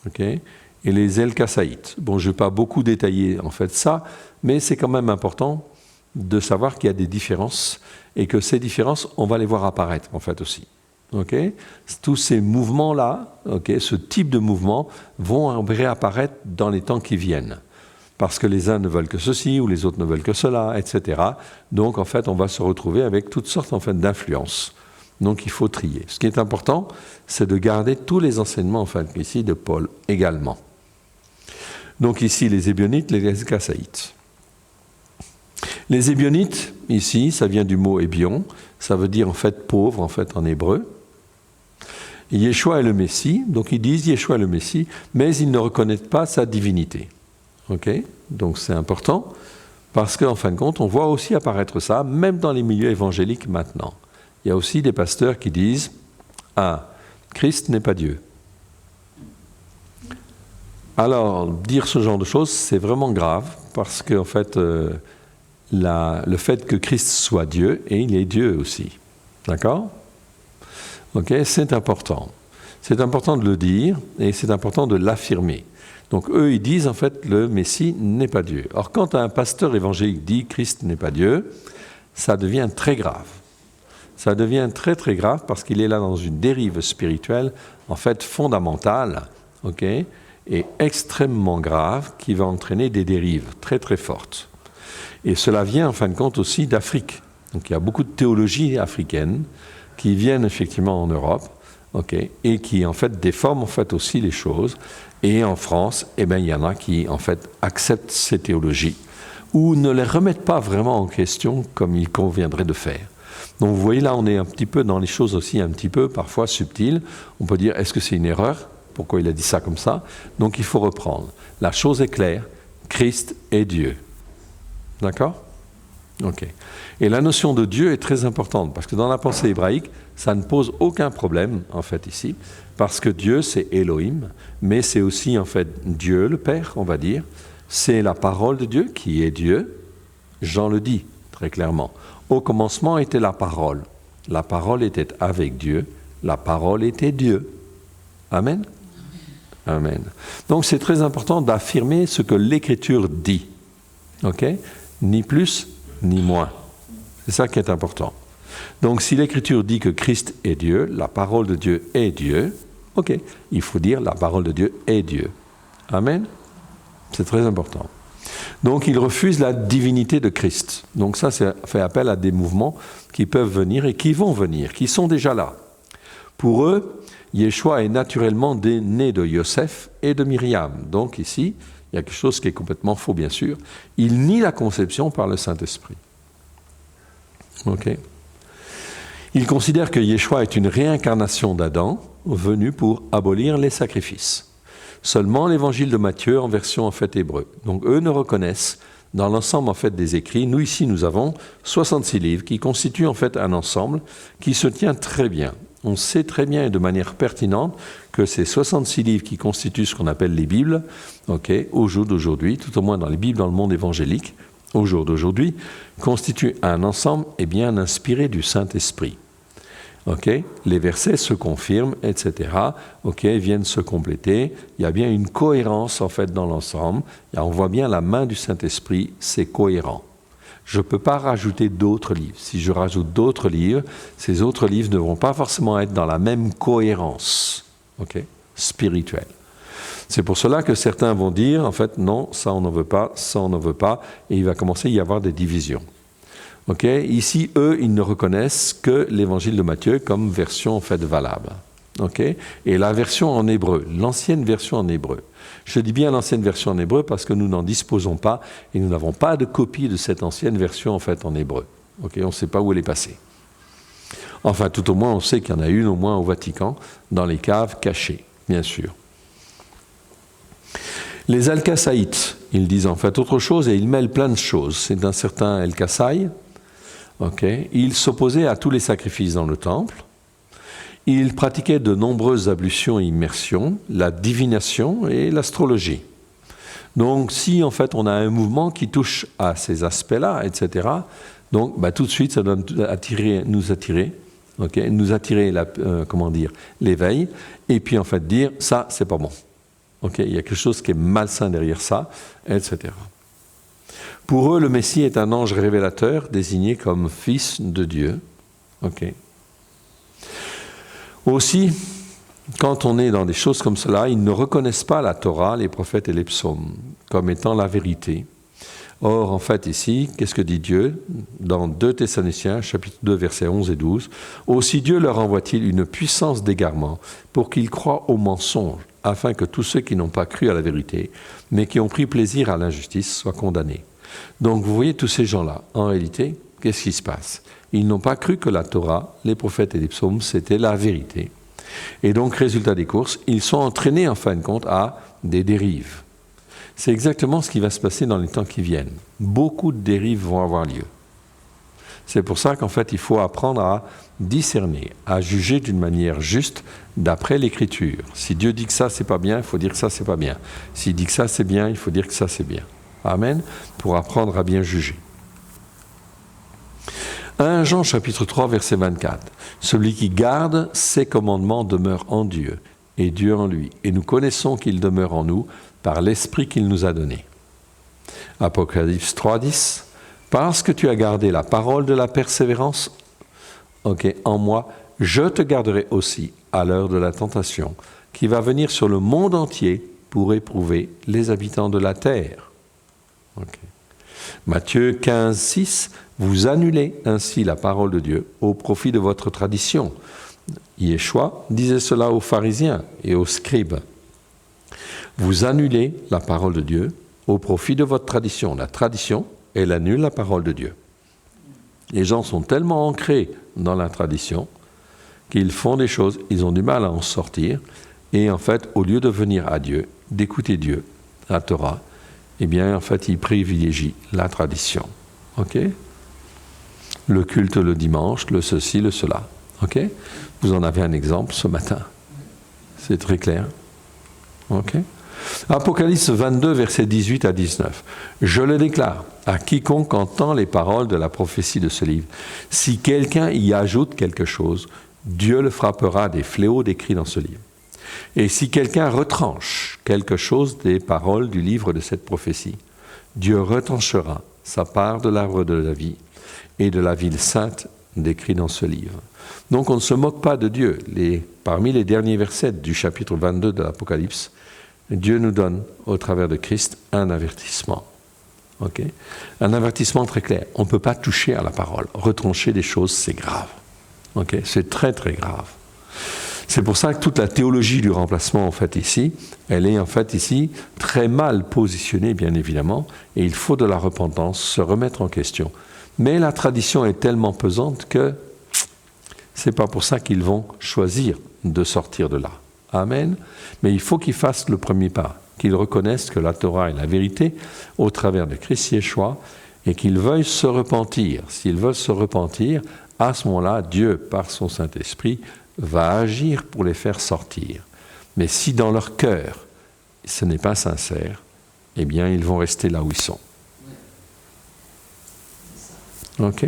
okay, et les Elkassaïtes. Bon, je ne vais pas beaucoup détailler en fait ça, mais c'est quand même important de savoir qu'il y a des différences et que ces différences, on va les voir apparaître en fait aussi. Okay. Tous ces mouvements-là, okay, ce type de mouvement, vont réapparaître dans les temps qui viennent. Parce que les uns ne veulent que ceci, ou les autres ne veulent que cela, etc. Donc, en fait, on va se retrouver avec toutes sortes en fait, d'influences. Donc, il faut trier. Ce qui est important, c'est de garder tous les enseignements, en fait, ici, de Paul également. Donc, ici, les Ébionites, les Elkassaïtes. Les Ébionites, ici, ça vient du mot Ébion, ça veut dire, en fait, pauvre, en fait, en hébreu. Yeshua est le Messie, donc ils disent Yeshua est le Messie, mais ils ne reconnaissent pas sa divinité. Okay. Donc c'est important, parce qu'en fin de compte, on voit aussi apparaître ça, même dans les milieux évangéliques maintenant. Il y a aussi des pasteurs qui disent « Ah, Christ n'est pas Dieu ». Alors, dire ce genre de choses, c'est vraiment grave, parce qu'en fait, le fait que Christ soit Dieu, et il est Dieu aussi. D'accord ? Ok, c'est important. C'est important de le dire et c'est important de l'affirmer. Donc eux, ils disent en fait le Messie n'est pas Dieu. Or, quand un pasteur évangélique dit Christ n'est pas Dieu, ça devient très grave. Ça devient très très grave parce qu'il est là dans une dérive spirituelle en fait fondamentale, ok, et extrêmement grave qui va entraîner des dérives très très fortes. Et cela vient en fin de compte aussi d'Afrique. Donc il y a beaucoup de théologies africaines qui viennent effectivement en Europe, okay, et qui en fait déforment en fait aussi les choses. Et en France, eh ben, il y en a qui en fait acceptent ces théologies ou ne les remettent pas vraiment en question comme il conviendrait de faire. Donc vous voyez là, on est un petit peu dans les choses aussi un petit peu parfois subtiles. On peut dire, est-ce que c'est une erreur ? Pourquoi il a dit ça comme ça ? Donc il faut reprendre. La chose est claire, Christ est Dieu. D'accord ? Ok. Et la notion de Dieu est très importante, parce que dans la pensée hébraïque, ça ne pose aucun problème, en fait, ici, parce que Dieu, c'est Elohim, mais c'est aussi, en fait, Dieu, le Père, on va dire. C'est la parole de Dieu qui est Dieu. Jean le dit très clairement. Au commencement était la parole. la parole était avec Dieu, la parole était Dieu. Amen. Amen. Donc c'est très important d'affirmer ce que l'Écriture dit. Ok? Ni plus, ni moins. C'est ça qui est important. Donc si l'Écriture dit que Christ est Dieu, la parole de Dieu est Dieu, ok, il faut dire la parole de Dieu est Dieu. Amen. C'est très important. Donc il refuse la divinité de Christ. Donc ça fait appel à des mouvements qui peuvent venir et qui vont venir, qui sont déjà là. Pour eux, Yeshua est naturellement né de Yosef et de Myriam. Donc ici, il y a quelque chose qui est complètement faux, bien sûr. Il nie la conception par le Saint-Esprit. Ok. Il considère que Yeshua est une réincarnation d'Adam, venu pour abolir les sacrifices. Seulement l'évangile de Matthieu en version en fait hébreu. Donc eux ne reconnaissent dans l'ensemble en fait des écrits. Nous ici nous avons 66 livres qui constituent en fait un ensemble qui se tient très bien. On sait très bien et de manière pertinente que ces 66 livres qui constituent ce qu'on appelle les Bibles, au jour d'aujourd'hui, tout au moins dans les Bibles dans le monde évangélique, au jour d'aujourd'hui, constituent un ensemble bien inspiré du Saint-Esprit. Les versets se confirment, etc. Viennent se compléter. Il y a bien une cohérence en fait dans l'ensemble. Et on voit bien la main du Saint-Esprit, c'est cohérent. Je ne peux pas rajouter d'autres livres. Si je rajoute d'autres livres, ces autres livres ne vont pas forcément être dans la même cohérence spirituelle. C'est pour cela que certains vont dire, en fait, non, ça on n'en veut pas, ça on n'en veut pas, et il va commencer à y avoir des divisions. Ici, eux, ils ne reconnaissent que l'évangile de Matthieu comme version en fait valable. Et la version en hébreu, l'ancienne version en hébreu. Je dis bien l'ancienne version en hébreu parce que nous n'en disposons pas et nous n'avons pas de copie de cette ancienne version en fait en hébreu. On ne sait pas où elle est passée. Enfin, tout au moins, on sait qu'il y en a une au moins au Vatican, dans les caves cachées, bien sûr. Les Al-Kassaïtes, ils disent en fait autre chose et ils mêlent plein de choses. C'est un certain Al-Kassaï. Il s'opposait à tous les sacrifices dans le temple. Il pratiquait de nombreuses ablutions et immersions, la divination et l'astrologie. Donc, si en fait on a un mouvement qui touche à ces aspects-là, etc., donc tout de suite ça doit nous attirer l'éveil, et puis en fait dire ça c'est pas bon. Il y a quelque chose qui est malsain derrière ça, etc. Pour eux, le Messie est un ange révélateur désigné comme fils de Dieu. Aussi, quand on est dans des choses comme cela, ils ne reconnaissent pas la Torah, les prophètes et les psaumes comme étant la vérité. Or, en fait, ici, qu'est-ce que dit Dieu dans 2 Thessaloniciens, chapitre 2, versets 11 et 12 ? « Aussi Dieu leur envoie-t-il une puissance d'égarement pour qu'ils croient au mensonge, afin que tous ceux qui n'ont pas cru à la vérité, mais qui ont pris plaisir à l'injustice, soient condamnés. » Donc, vous voyez tous ces gens-là, en réalité, qu'est-ce qui se passe ? Ils n'ont pas cru que la Torah, les prophètes et les psaumes, c'était la vérité. Et donc, résultat des courses, ils sont entraînés, en fin de compte, à des dérives. C'est exactement ce qui va se passer dans les temps qui viennent. Beaucoup de dérives vont avoir lieu. C'est pour ça qu'en fait, il faut apprendre à discerner, à juger d'une manière juste d'après l'Écriture. Si Dieu dit que ça, c'est pas bien, il faut dire que ça, c'est pas bien. S'il dit que ça, c'est bien, il faut dire que ça, c'est bien. Amen. Pour apprendre à bien juger. 1 Jean chapitre 3 verset 24. Celui qui garde ses commandements demeure en Dieu et Dieu en lui. Et nous connaissons qu'il demeure en nous par l'Esprit qu'il nous a donné. Apocalypse 3, 10. Parce que tu as gardé la parole de la persévérance en moi, je te garderai aussi à l'heure de la tentation qui va venir sur le monde entier pour éprouver les habitants de la terre. Matthieu 15, 6. Vous annulez ainsi la parole de Dieu au profit de votre tradition. Yeshua disait cela aux pharisiens et aux scribes. Vous annulez la parole de Dieu au profit de votre tradition. La tradition, elle annule la parole de Dieu. Les gens sont tellement ancrés dans la tradition qu'ils font des choses, ils ont du mal à en sortir. Et en fait, au lieu de venir à Dieu, d'écouter Dieu, la Torah, en fait, ils privilégient la tradition. Le culte le dimanche, le ceci, le cela. Vous en avez un exemple ce matin. C'est très clair. Apocalypse 22, versets 18 à 19. Je le déclare à quiconque entend les paroles de la prophétie de ce livre. Si quelqu'un y ajoute quelque chose, Dieu le frappera des fléaux décrits dans ce livre. Et si quelqu'un retranche quelque chose des paroles du livre de cette prophétie, Dieu retranchera sa part de l'arbre de la vie et de la ville sainte décrit dans ce livre. Donc on ne se moque pas de Dieu. Parmi les derniers versets du chapitre 22 de l'Apocalypse, Dieu nous donne, au travers de Christ, un avertissement. Okay? Un avertissement très clair. On ne peut pas toucher à la parole. Retrancher des choses, c'est grave. Okay? C'est très très grave. C'est pour ça que toute la théologie du remplacement, en fait, ici, elle est en fait ici très mal positionnée, bien évidemment, et il faut de la repentance, se remettre en question. Mais la tradition est tellement pesante que c'est pas pour ça qu'ils vont choisir de sortir de là. Amen. Mais il faut qu'ils fassent le premier pas, qu'ils reconnaissent que la Torah est la vérité au travers de Christ Yeshua et qu'ils veuillent se repentir. S'ils veulent se repentir, à ce moment-là, Dieu, par son Saint-Esprit, va agir pour les faire sortir. Mais si dans leur cœur, ce n'est pas sincère, eh bien, ils vont rester là où ils sont. Ok ?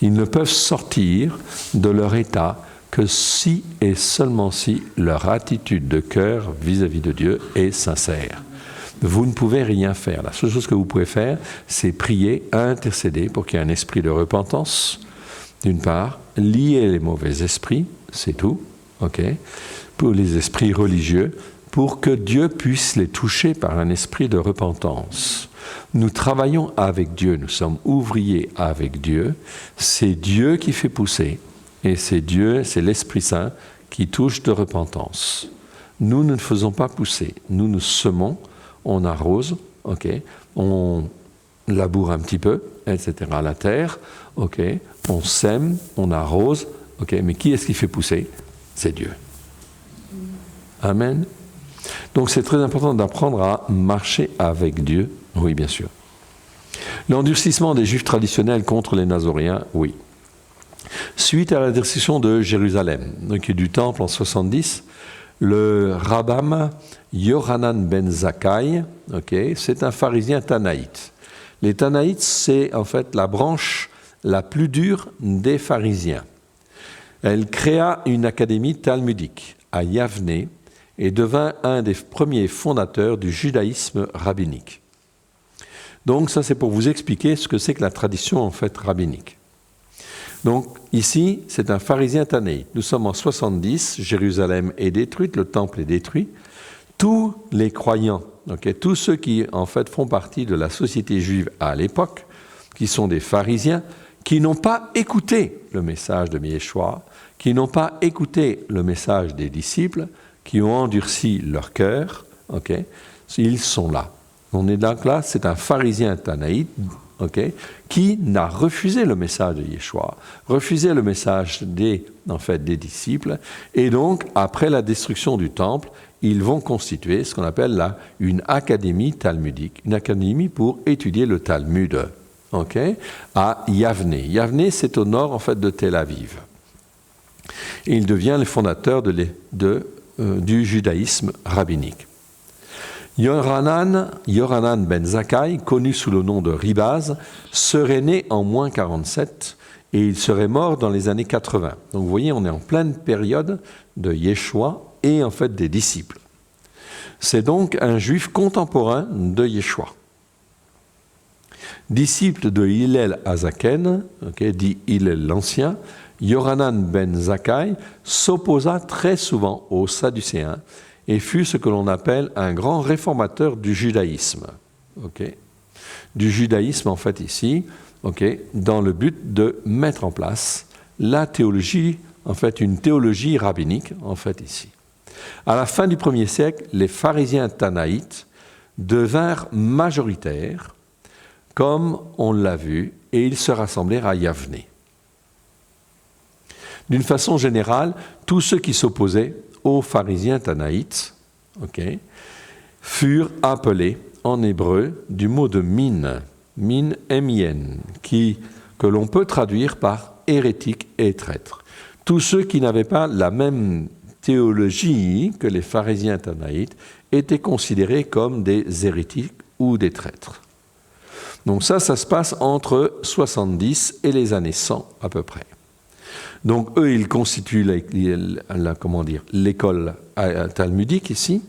Ils ne peuvent sortir de leur état que si et seulement si leur attitude de cœur vis-à-vis de Dieu est sincère. Vous ne pouvez rien faire. La seule chose que vous pouvez faire, c'est prier, intercéder pour qu'il y ait un esprit de repentance, d'une part, lier les mauvais esprits, c'est tout, ok, pour les esprits religieux, pour que Dieu puisse les toucher par un esprit de repentance. Nous travaillons avec Dieu, nous sommes ouvriers avec Dieu, c'est Dieu qui fait pousser, et c'est Dieu, c'est l'Esprit Saint qui touche de repentance. Nous ne faisons pas pousser, nous semons, on arrose, ok, on laboure un petit peu, etc. la terre, ok, on sème, on arrose, ok, mais qui est-ce qui fait pousser ? C'est Dieu. Amen. Donc c'est très important d'apprendre à marcher avec Dieu, oui bien sûr. L'endurcissement des Juifs traditionnels contre les Nazoréens, oui. Suite à la destruction de Jérusalem, donc du temple en 70, le Rabbam Yohanan ben Zakkai, okay, c'est un pharisien tanaïte. Les tanaïtes, c'est en fait la branche la plus dure des pharisiens. Elle créa une académie talmudique à Yavne et devint un des premiers fondateurs du judaïsme rabbinique. Donc ça, c'est pour vous expliquer ce que c'est que la tradition en fait rabbinique. Donc ici, c'est un pharisien tanaïte. Nous sommes en 70, Jérusalem est détruite, le temple est détruit. Tous les croyants, okay, tous ceux qui en fait font partie de la société juive à l'époque, qui sont des pharisiens, qui n'ont pas écouté le message de Yeshua, qui n'ont pas écouté le message des disciples, qui ont endurci leur cœur, okay, ils sont là. On est donc là, c'est un pharisien tanaïte, okay, qui n'a refusé le message de Yeshua, refusé le message des disciples, et donc, après la destruction du temple, ils vont constituer ce qu'on appelle une académie talmudique, une académie pour étudier le Talmud, okay, à Yavne. Yavne, c'est au nord en fait de Tel Aviv. Et il devient le fondateur du judaïsme rabbinique. Yohanan ben Zakkai, connu sous le nom de Ribaz, serait né en moins 47 et il serait mort dans les années 80. Donc vous voyez, on est en pleine période de Yeshua et en fait des disciples. C'est donc un juif contemporain de Yeshua. Disciple de Hillel Azaken, okay, dit Hillel l'Ancien, Yohanan ben Zakkai s'opposa très souvent aux Sadducéens et fut ce que l'on appelle un grand réformateur du judaïsme. Okay. Du judaïsme, en fait, ici, okay, dans le but de mettre en place la théologie, en fait, une théologie rabbinique, en fait, ici. À la fin du 1er siècle, les pharisiens tanaïtes devinrent majoritaires, comme on l'a vu, et ils se rassemblèrent à Yavne. D'une façon générale, tous ceux qui s'opposaient aux pharisiens tanaïtes, okay, furent appelés en hébreu du mot de min, M-I-N, que l'on peut traduire par hérétique et traître. Tous ceux qui n'avaient pas la même théologie que les pharisiens tanaïtes étaient considérés comme des hérétiques ou des traîtres. Donc ça se passe entre 70 et les années 100 à peu près. Donc eux, ils constituent l'école talmudique ici.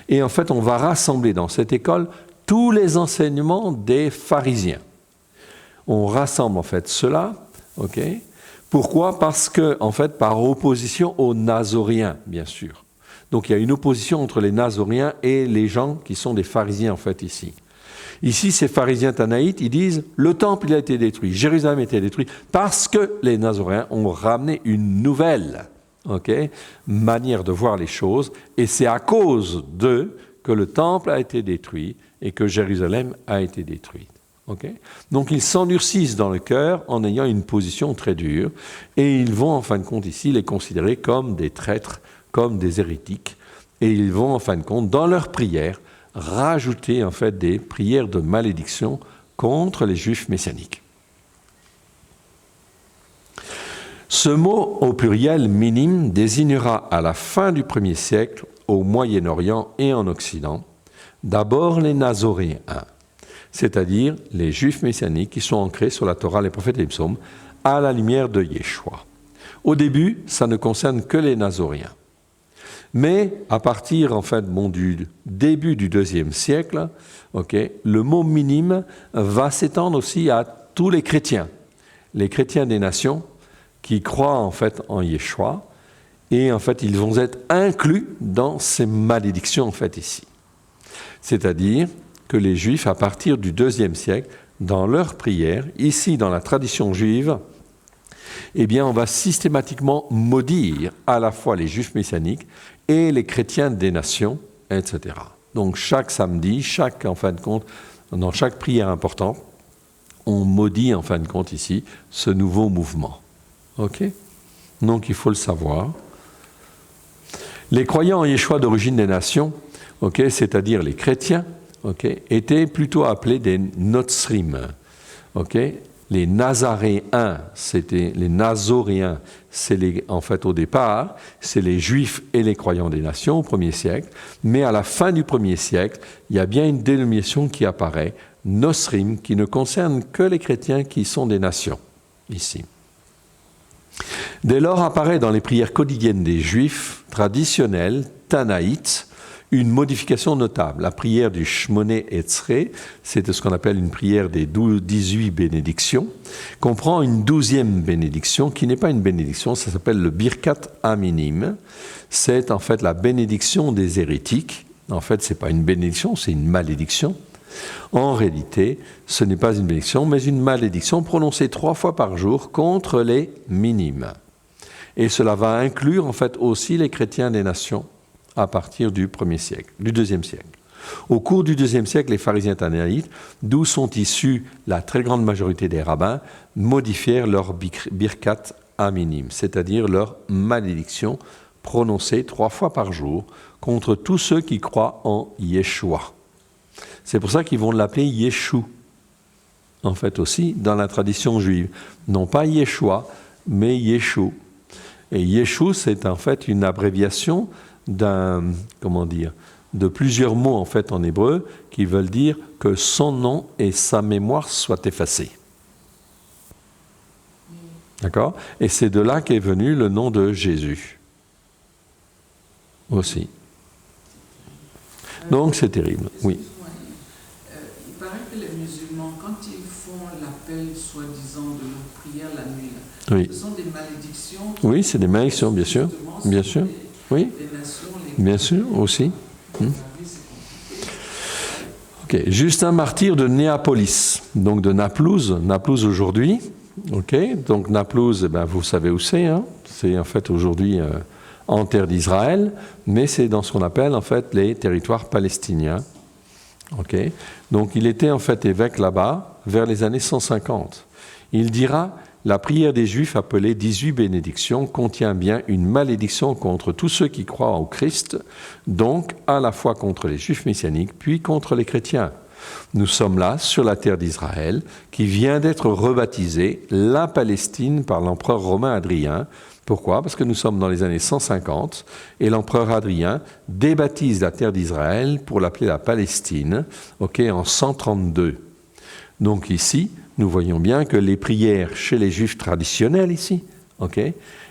Et en fait, on va rassembler dans cette école tous les enseignements des pharisiens. On rassemble en fait cela, ok ? Pourquoi ? Parce que, en fait, par opposition aux Nazoréens, bien sûr. Donc il y a une opposition entre les Nazoréens et les gens qui sont des pharisiens en fait ici. Ici, ces pharisiens tanaïtes, ils disent « le temple il a été détruit, Jérusalem a été détruit parce que les Nazoréens ont ramené une nouvelle manière de voir les choses et c'est à cause d'eux que le temple a été détruit et que Jérusalem a été détruite. » Donc ils s'endurcissent dans le cœur en ayant une position très dure et ils vont en fin de compte ici les considérer comme des traîtres, comme des hérétiques et ils vont en fin de compte dans leurs prières rajouter en fait des prières de malédiction contre les Juifs messianiques. Ce mot au pluriel minime désignera à la fin du 1er siècle au Moyen-Orient et en Occident d'abord les Nazoréens, c'est-à-dire les Juifs messianiques qui sont ancrés sur la Torah, les prophètes et les psaumes, à la lumière de Yeshua. Au début, ça ne concerne que les Nazoréens. Mais à partir en fait, du début du IIe siècle, le mot minime va s'étendre aussi à tous les chrétiens des nations qui croient en fait en Yeshua, et en fait ils vont être inclus dans ces malédictions en fait ici. C'est-à-dire que les Juifs, à partir du IIe siècle, dans leurs prières, ici dans la tradition juive, eh bien, on va systématiquement maudire à la fois les Juifs messianiques et les chrétiens des nations, etc. Donc, chaque samedi, en fin de compte, dans chaque prière importante, on maudit, en fin de compte, ici, ce nouveau mouvement. OK ? Donc, il faut le savoir. Les croyants en Yeshua d'origine des nations, c'est-à-dire les chrétiens, étaient plutôt appelés des Notzrim. Les Nazaréens, c'était les Nazoréens, en fait au départ, c'est les Juifs et les croyants des nations au 1er siècle, mais à la fin du 1er siècle, il y a bien une dénomination qui apparaît, Nosrim, qui ne concerne que les chrétiens qui sont des nations, ici. Dès lors apparaît dans les prières quotidiennes des Juifs traditionnels, tanaïtes, une modification notable. La prière du Shmoné Etzré, c'est ce qu'on appelle une prière des 18 bénédictions, comprend une 12e bénédiction qui n'est pas une bénédiction, ça s'appelle le Birkat Aminim. C'est en fait la bénédiction des hérétiques. En fait, ce n'est pas une bénédiction, c'est une malédiction. En réalité, ce n'est pas une bénédiction, mais une malédiction prononcée 3 fois par jour contre les minimes. Et cela va inclure en fait aussi les chrétiens des nations à partir du 1er siècle, du 2e siècle. Au cours du 2e siècle, les pharisiens tanaïtes, d'où sont issus la très grande majorité des rabbins, modifièrent leur birkat aminim, c'est-à-dire leur malédiction prononcée 3 fois par jour contre tous ceux qui croient en Yeshua. C'est pour ça qu'ils vont l'appeler Yeshua, en fait aussi, dans la tradition juive. Non pas Yeshua, mais Yeshua. Et Yeshua, c'est en fait une abréviation de plusieurs mots en fait en hébreu qui veulent dire que son nom et sa mémoire soient effacés. D'accord ? Et c'est de là qu'est venu le nom de Jésus. Aussi. Donc c'est terrible, oui. Il paraît que les musulmans, quand ils font l'appel soi-disant de leur prière la nuit, oui. Ce sont des malédictions. Oui, c'est des malédictions, bien sûr. Bien sûr. Oui. Bien sûr, aussi. Ok. Justin martyr de Néapolis, donc de Naplouse aujourd'hui. Ok. Donc Naplouse, vous savez où c'est. C'est en fait aujourd'hui en terre d'Israël, mais c'est dans ce qu'on appelle en fait les territoires palestiniens. Ok. Donc il était en fait évêque là-bas vers les années 150. Il dira: la prière des Juifs appelée 18 bénédictions contient bien une malédiction contre tous ceux qui croient au Christ, donc à la fois contre les Juifs messianiques, puis contre les chrétiens. Nous sommes là, sur la terre d'Israël, qui vient d'être rebaptisée la Palestine par l'empereur romain Adrien, Pourquoi? Parce que nous sommes dans les années 150 et l'empereur Hadrien débaptise la terre d'Israël pour l'appeler la Palestine, en 132. Donc ici, nous voyons bien que les prières chez les Juifs traditionnels ici,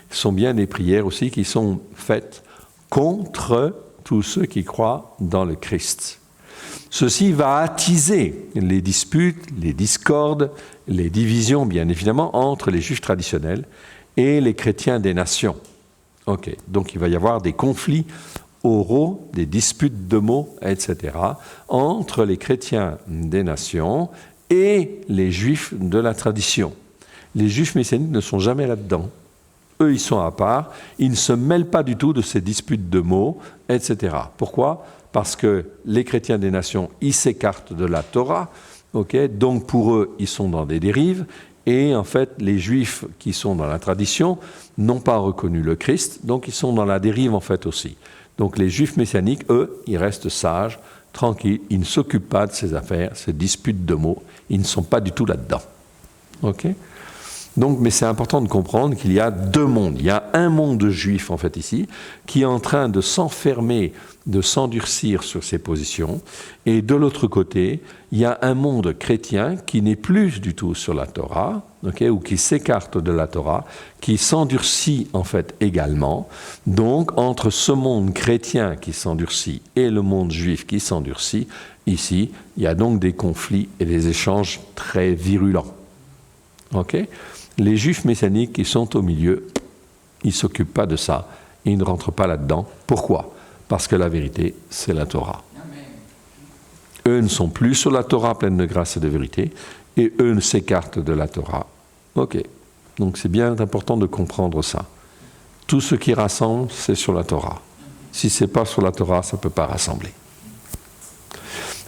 sont bien des prières aussi qui sont faites contre tous ceux qui croient dans le Christ. Ceci va attiser les disputes, les discordes, les divisions, bien évidemment, entre les Juifs traditionnels et les chrétiens des nations. Donc il va y avoir des conflits oraux, des disputes de mots, etc., entre les chrétiens des nations et les Juifs de la tradition. Les Juifs messianiques ne sont jamais là-dedans. Eux, ils sont à part, ils ne se mêlent pas du tout de ces disputes de mots, etc. Pourquoi? Parce que les chrétiens des nations, ils s'écartent de la Torah, donc pour eux, ils sont dans des dérives, et en fait, les Juifs qui sont dans la tradition n'ont pas reconnu le Christ, donc ils sont dans la dérive en fait aussi. Donc les Juifs messianiques, eux, ils restent sages, tranquilles, ils ne s'occupent pas de ces affaires, ces disputes de mots, ils ne sont pas du tout là-dedans. Donc, mais c'est important de comprendre qu'il y a deux mondes. Il y a un monde juif, en fait, ici, qui est en train de s'enfermer, de s'endurcir sur ses positions. Et de l'autre côté, il y a un monde chrétien qui n'est plus du tout sur la Torah, ou qui s'écarte de la Torah, qui s'endurcit, en fait, également. Donc, entre ce monde chrétien qui s'endurcit et le monde juif qui s'endurcit, ici, il y a donc des conflits et des échanges très virulents. Les Juifs messianiques qui sont au milieu, ils ne s'occupent pas de ça, ils ne rentrent pas là-dedans. Pourquoi? Parce que la vérité, c'est la Torah. Amen. Eux ne sont plus sur la Torah pleine de grâce et de vérité, et eux ne s'écartent de la Torah. Donc c'est bien important de comprendre ça. Tout ce qui rassemble, c'est sur la Torah. Si ce n'est pas sur la Torah, ça ne peut pas rassembler.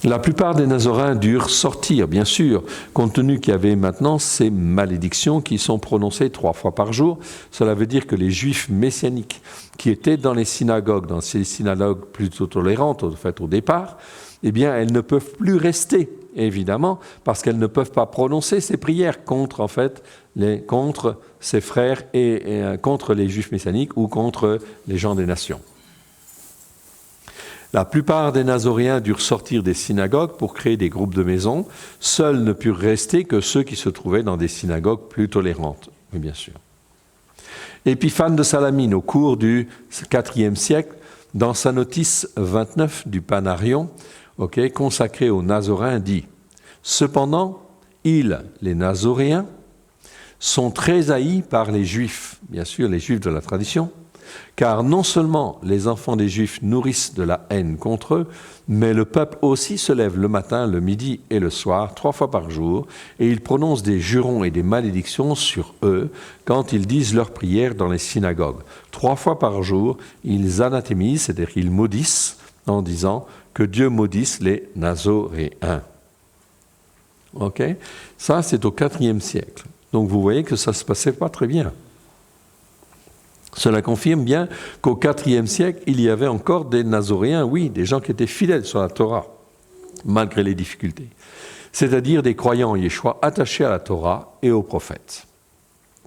La plupart des Nazoréens durent sortir, bien sûr, compte tenu qu'il y avait maintenant ces malédictions qui sont prononcées 3 fois par jour. Cela veut dire que les Juifs messianiques qui étaient dans les synagogues plutôt tolérantes en fait, au départ, elles ne peuvent plus rester, évidemment, parce qu'elles ne peuvent pas prononcer ces prières contre ces frères et contre les Juifs messianiques ou contre les gens des nations. La plupart des Nazoréens durent sortir des synagogues pour créer des groupes de maisons. Seuls ne purent rester que ceux qui se trouvaient dans des synagogues plus tolérantes, oui, bien sûr. Épiphane de Salamine, au cours du IVe siècle, dans sa notice 29 du Panarion, consacrée aux Nazoréens, dit « Cependant, ils, les Nazoréens, sont très haïs par les Juifs, bien sûr les Juifs de la tradition, car non seulement les enfants des Juifs nourrissent de la haine contre eux, mais le peuple aussi se lève le matin, le midi et le soir, 3 fois par jour, et ils prononcent des jurons et des malédictions sur eux quand ils disent leurs prières dans les synagogues. 3 fois par jour, ils anathémisent, c'est-à-dire qu'ils maudissent en disant que Dieu maudisse les Nazoréens. Ça, c'est au IVe siècle. Donc vous voyez que ça ne se passait pas très bien. Cela confirme bien qu'au IVe siècle, il y avait encore des Nazoréens, oui, des gens qui étaient fidèles sur la Torah, malgré les difficultés. C'est-à-dire des croyants en Yeshua attachés à la Torah et aux prophètes.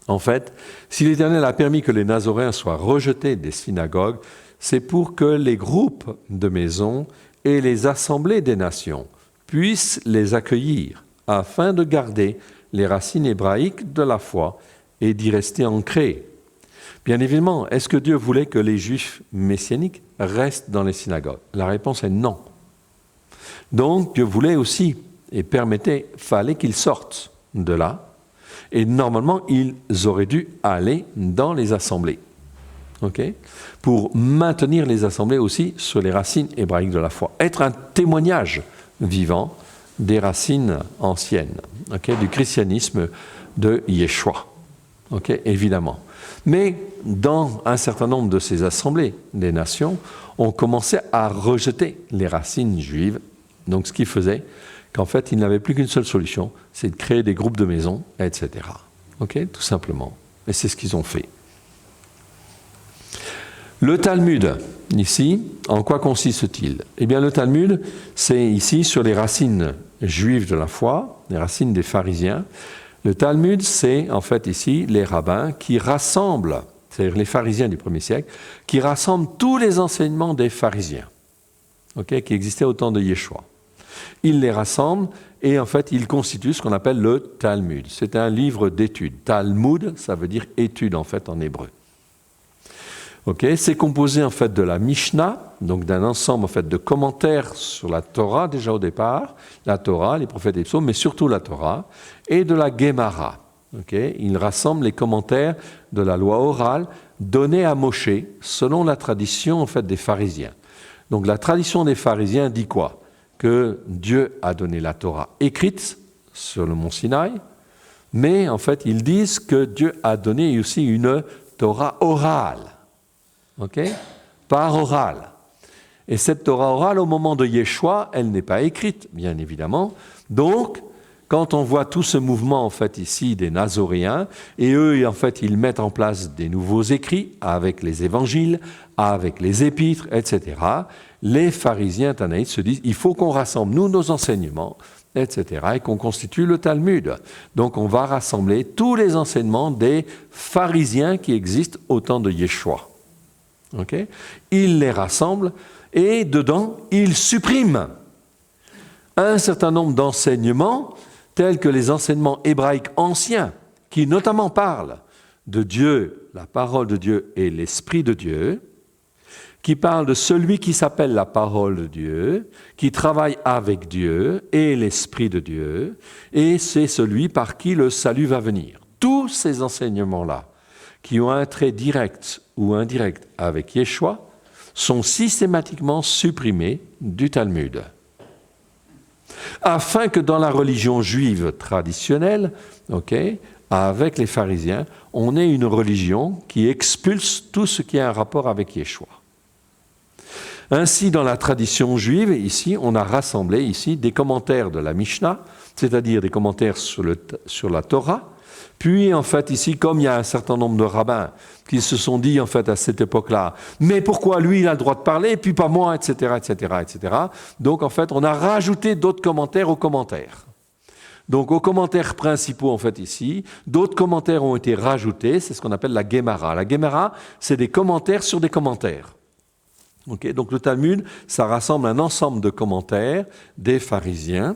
En fait, si l'Éternel a permis que les Nazoréens soient rejetés des synagogues, c'est pour que les groupes de maisons et les assemblées des nations puissent les accueillir, afin de garder les racines hébraïques de la foi et d'y rester ancrés. Bien évidemment, est-ce que Dieu voulait que les Juifs messianiques restent dans les synagogues? La réponse est non. Donc Dieu voulait aussi et fallait qu'ils sortent de là. Et normalement, ils auraient dû aller dans les assemblées. Pour maintenir les assemblées aussi sur les racines hébraïques de la foi. Être un témoignage vivant des racines anciennes, du christianisme de Yeshua. Évidemment. Mais dans un certain nombre de ces assemblées des nations, on commençait à rejeter les racines juives. Donc ce qui faisait qu'en fait, ils n'avaient plus qu'une seule solution, c'est de créer des groupes de maisons, etc. Tout simplement. Et c'est ce qu'ils ont fait. Le Talmud, ici, en quoi consiste-t-il? Le Talmud, c'est ici sur les racines juives de la foi, les racines des pharisiens. Le Talmud, c'est en fait ici les rabbins qui rassemblent c'est-à-dire les pharisiens du 1er siècle, qui rassemblent tous les enseignements des pharisiens, qui existaient au temps de Yeshua. Il les rassemble et en fait, il constitue ce qu'on appelle le Talmud. C'est un livre d'études. Talmud, ça veut dire étude en fait en hébreu. C'est composé en fait de la Mishnah, donc d'un ensemble en fait de commentaires sur la Torah déjà au départ, la Torah, les prophètes et les psaumes, mais surtout la Torah, et de la Gemara. Il rassemble les commentaires de la loi orale donnée à Moshe selon la tradition en fait des pharisiens. Donc la tradition des pharisiens dit quoi? Que Dieu a donné la Torah écrite sur le mont Sinaï, mais en fait ils disent que Dieu a donné aussi une Torah orale. Par oral. Et cette Torah orale, au moment de Yeshua, elle n'est pas écrite, bien évidemment. Donc, quand on voit tout ce mouvement, en fait, ici, des Nazoréens, et eux, en fait, ils mettent en place des nouveaux écrits avec les évangiles, avec les épîtres, etc., les pharisiens tanaïtes se disent, il faut qu'on rassemble, nous, nos enseignements, etc., et qu'on constitue le Talmud. Donc, on va rassembler tous les enseignements des pharisiens qui existent au temps de Yeshua. Il les rassemble et dedans, il supprime un certain nombre d'enseignements tels que les enseignements hébraïques anciens qui notamment parlent de Dieu, la parole de Dieu et l'Esprit de Dieu, qui parlent de celui qui s'appelle la parole de Dieu, qui travaille avec Dieu et l'Esprit de Dieu, et c'est celui par qui le salut va venir. Tous ces enseignements-là, qui ont un trait direct ou indirect avec Yeshua, sont systématiquement supprimés du Talmud. Afin que dans la religion juive traditionnelle, avec les pharisiens, on ait une religion qui expulse tout ce qui a un rapport avec Yeshua. Ainsi, dans la tradition juive, ici, on a rassemblé ici des commentaires de la Mishnah, c'est-à-dire des commentaires sur la Torah. Puis, en fait, ici, comme il y a un certain nombre de rabbins qui se sont dit, en fait, à cette époque-là, mais pourquoi lui, il a le droit de parler, et puis pas moi, etc., etc., etc. Donc, en fait, on a rajouté d'autres commentaires aux commentaires. Donc, aux commentaires principaux, en fait, ici, d'autres commentaires ont été rajoutés, c'est ce qu'on appelle la Gemara. La Gemara, c'est des commentaires sur des commentaires. Donc le Talmud, ça rassemble un ensemble de commentaires des pharisiens,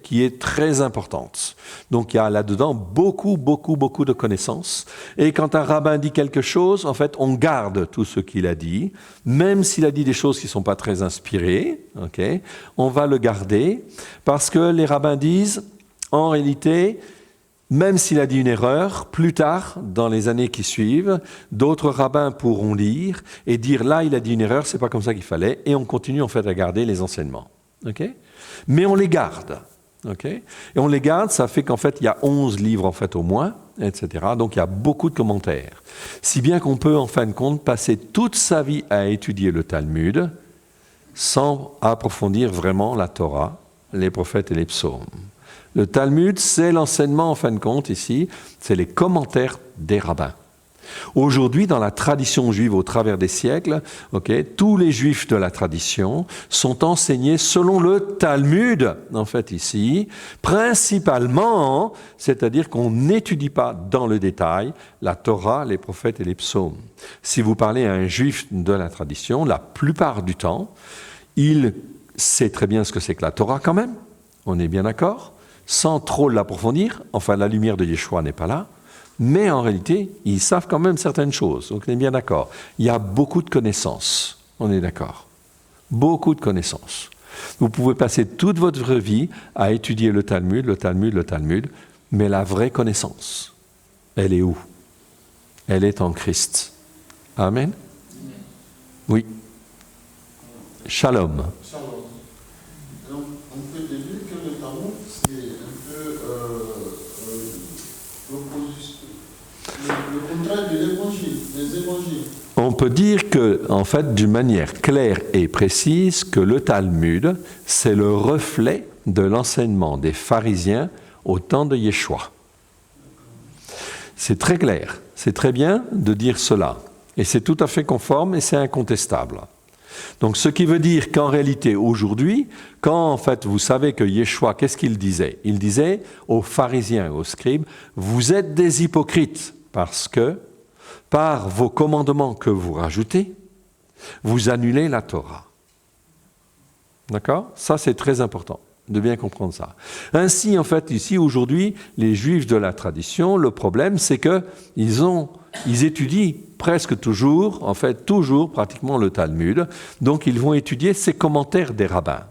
qui est très importante. Donc il y a là-dedans beaucoup de connaissances. Et quand un rabbin dit quelque chose, en fait, on garde tout ce qu'il a dit, même s'il a dit des choses qui ne sont pas très inspirées, on va le garder, parce que les rabbins disent, en réalité, même s'il a dit une erreur, plus tard, dans les années qui suivent, d'autres rabbins pourront lire et dire là, il a dit une erreur, c'est pas comme ça qu'il fallait, et on continue en fait à garder les enseignements. Mais on les garde. Et on les garde, ça fait qu'en fait, il y a 11 livres en fait au moins, etc. Donc il y a beaucoup de commentaires. Si bien qu'on peut en fin de compte passer toute sa vie à étudier le Talmud sans approfondir vraiment la Torah, les prophètes et les psaumes. Le Talmud, c'est l'enseignement, en fin de compte, ici, c'est les commentaires des rabbins. Aujourd'hui, dans la tradition juive au travers des siècles, tous les juifs de la tradition sont enseignés selon le Talmud, en fait, ici, principalement, c'est-à-dire qu'on n'étudie pas dans le détail la Torah, les prophètes et les psaumes. Si vous parlez à un juif de la tradition, la plupart du temps, il sait très bien ce que c'est que la Torah quand même, on est bien d'accord, sans trop l'approfondir, enfin la lumière de Yeshua n'est pas là, mais en réalité, ils savent quand même certaines choses, donc on est bien d'accord. Il y a beaucoup de connaissances, on est d'accord. Beaucoup de connaissances. Vous pouvez passer toute votre vie à étudier le Talmud, mais la vraie connaissance, elle est où? Elle est en Christ. Amen? Oui. Shalom. Donc, on peut dire que le Talmud, c'est un peu le contraire de l'évangile, des évangiles. On peut dire que, en fait, d'une manière claire et précise, que le Talmud, c'est le reflet de l'enseignement des pharisiens au temps de Yeshua. C'est très clair, c'est très bien de dire cela. Et c'est tout à fait conforme et c'est incontestable. Donc, ce qui veut dire qu'en réalité, aujourd'hui, quand en fait vous savez que Yeshua, qu'est-ce qu'il disait? Il disait aux pharisiens et aux scribes, vous êtes des hypocrites parce que par vos commandements que vous rajoutez, vous annulez la Torah. D'accord? Ça, c'est très important de bien comprendre ça. Ainsi, en fait, ici, aujourd'hui, les Juifs de la tradition, le problème, c'est qu'ils étudient presque toujours, en fait, toujours pratiquement le Talmud. Donc, ils vont étudier ces commentaires des rabbins.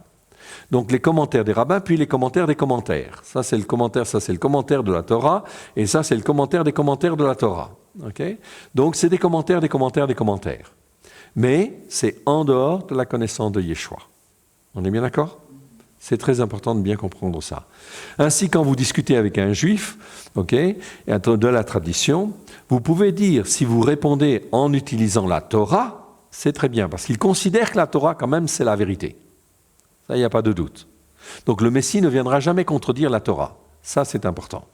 Donc, les commentaires des rabbins, puis les commentaires des commentaires. Ça, c'est le commentaire de la Torah, et ça, c'est le commentaire des commentaires de la Torah. Okay? Donc, c'est des commentaires. Mais c'est en dehors de la connaissance de Yeshua. On est bien d'accord? C'est très important de bien comprendre ça. Ainsi, quand vous discutez avec un juif, de la tradition, vous pouvez dire, si vous répondez en utilisant la Torah, c'est très bien, parce qu'il considère que la Torah, quand même, c'est la vérité. Ça, il n'y a pas de doute. Donc, le Messie ne viendra jamais contredire la Torah. Ça, c'est important.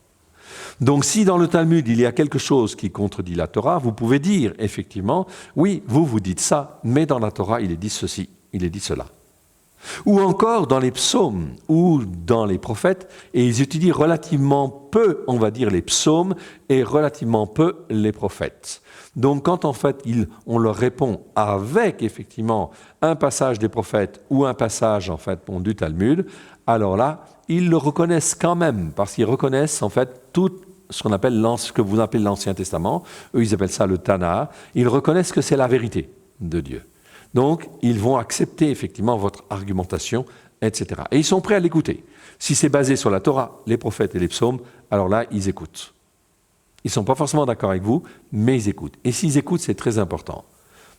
Donc, si dans le Talmud, il y a quelque chose qui contredit la Torah, vous pouvez dire, effectivement, oui, vous dites ça, mais dans la Torah, il est dit ceci, il est dit cela. Ou encore dans les psaumes ou dans les prophètes, et ils étudient relativement peu, on va dire, les psaumes et relativement peu les prophètes. Donc quand en fait on leur répond avec effectivement un passage des prophètes ou un passage en fait du Talmud, alors là, ils le reconnaissent quand même, parce qu'ils reconnaissent en fait tout ce qu'on appelle ce que vous appelez l'Ancien Testament, eux ils appellent ça le Tanakh, ils reconnaissent que c'est la vérité de Dieu. Donc, ils vont accepter effectivement votre argumentation, etc. Et ils sont prêts à l'écouter. Si c'est basé sur la Torah, les prophètes et les psaumes, alors là, ils écoutent. Ils ne sont pas forcément d'accord avec vous, mais ils écoutent. Et s'ils écoutent, c'est très important.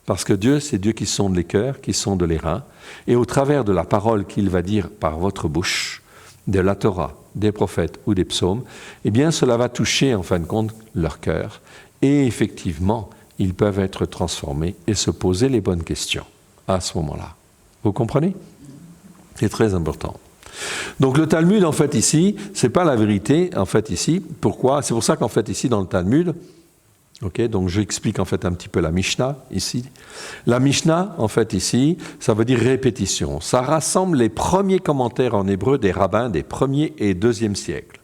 Parce que Dieu, c'est Dieu qui sonde les cœurs, qui sonde les reins. Et au travers de la parole qu'il va dire par votre bouche, de la Torah, des prophètes ou des psaumes, eh bien, cela va toucher, en fin de compte, leur cœur. Et effectivement, ils peuvent être transformés et se poser les bonnes questions à ce moment-là. Vous comprenez? C'est très important. Donc le Talmud, en fait, ici, c'est pas la vérité, en fait, ici. Pourquoi? C'est pour ça qu'en fait, ici, dans le Talmud, donc j'explique en fait un petit peu la Mishnah, ici. La Mishnah, en fait, ici, ça veut dire répétition. Ça rassemble les premiers commentaires en hébreu des rabbins des 1er et 2e siècles.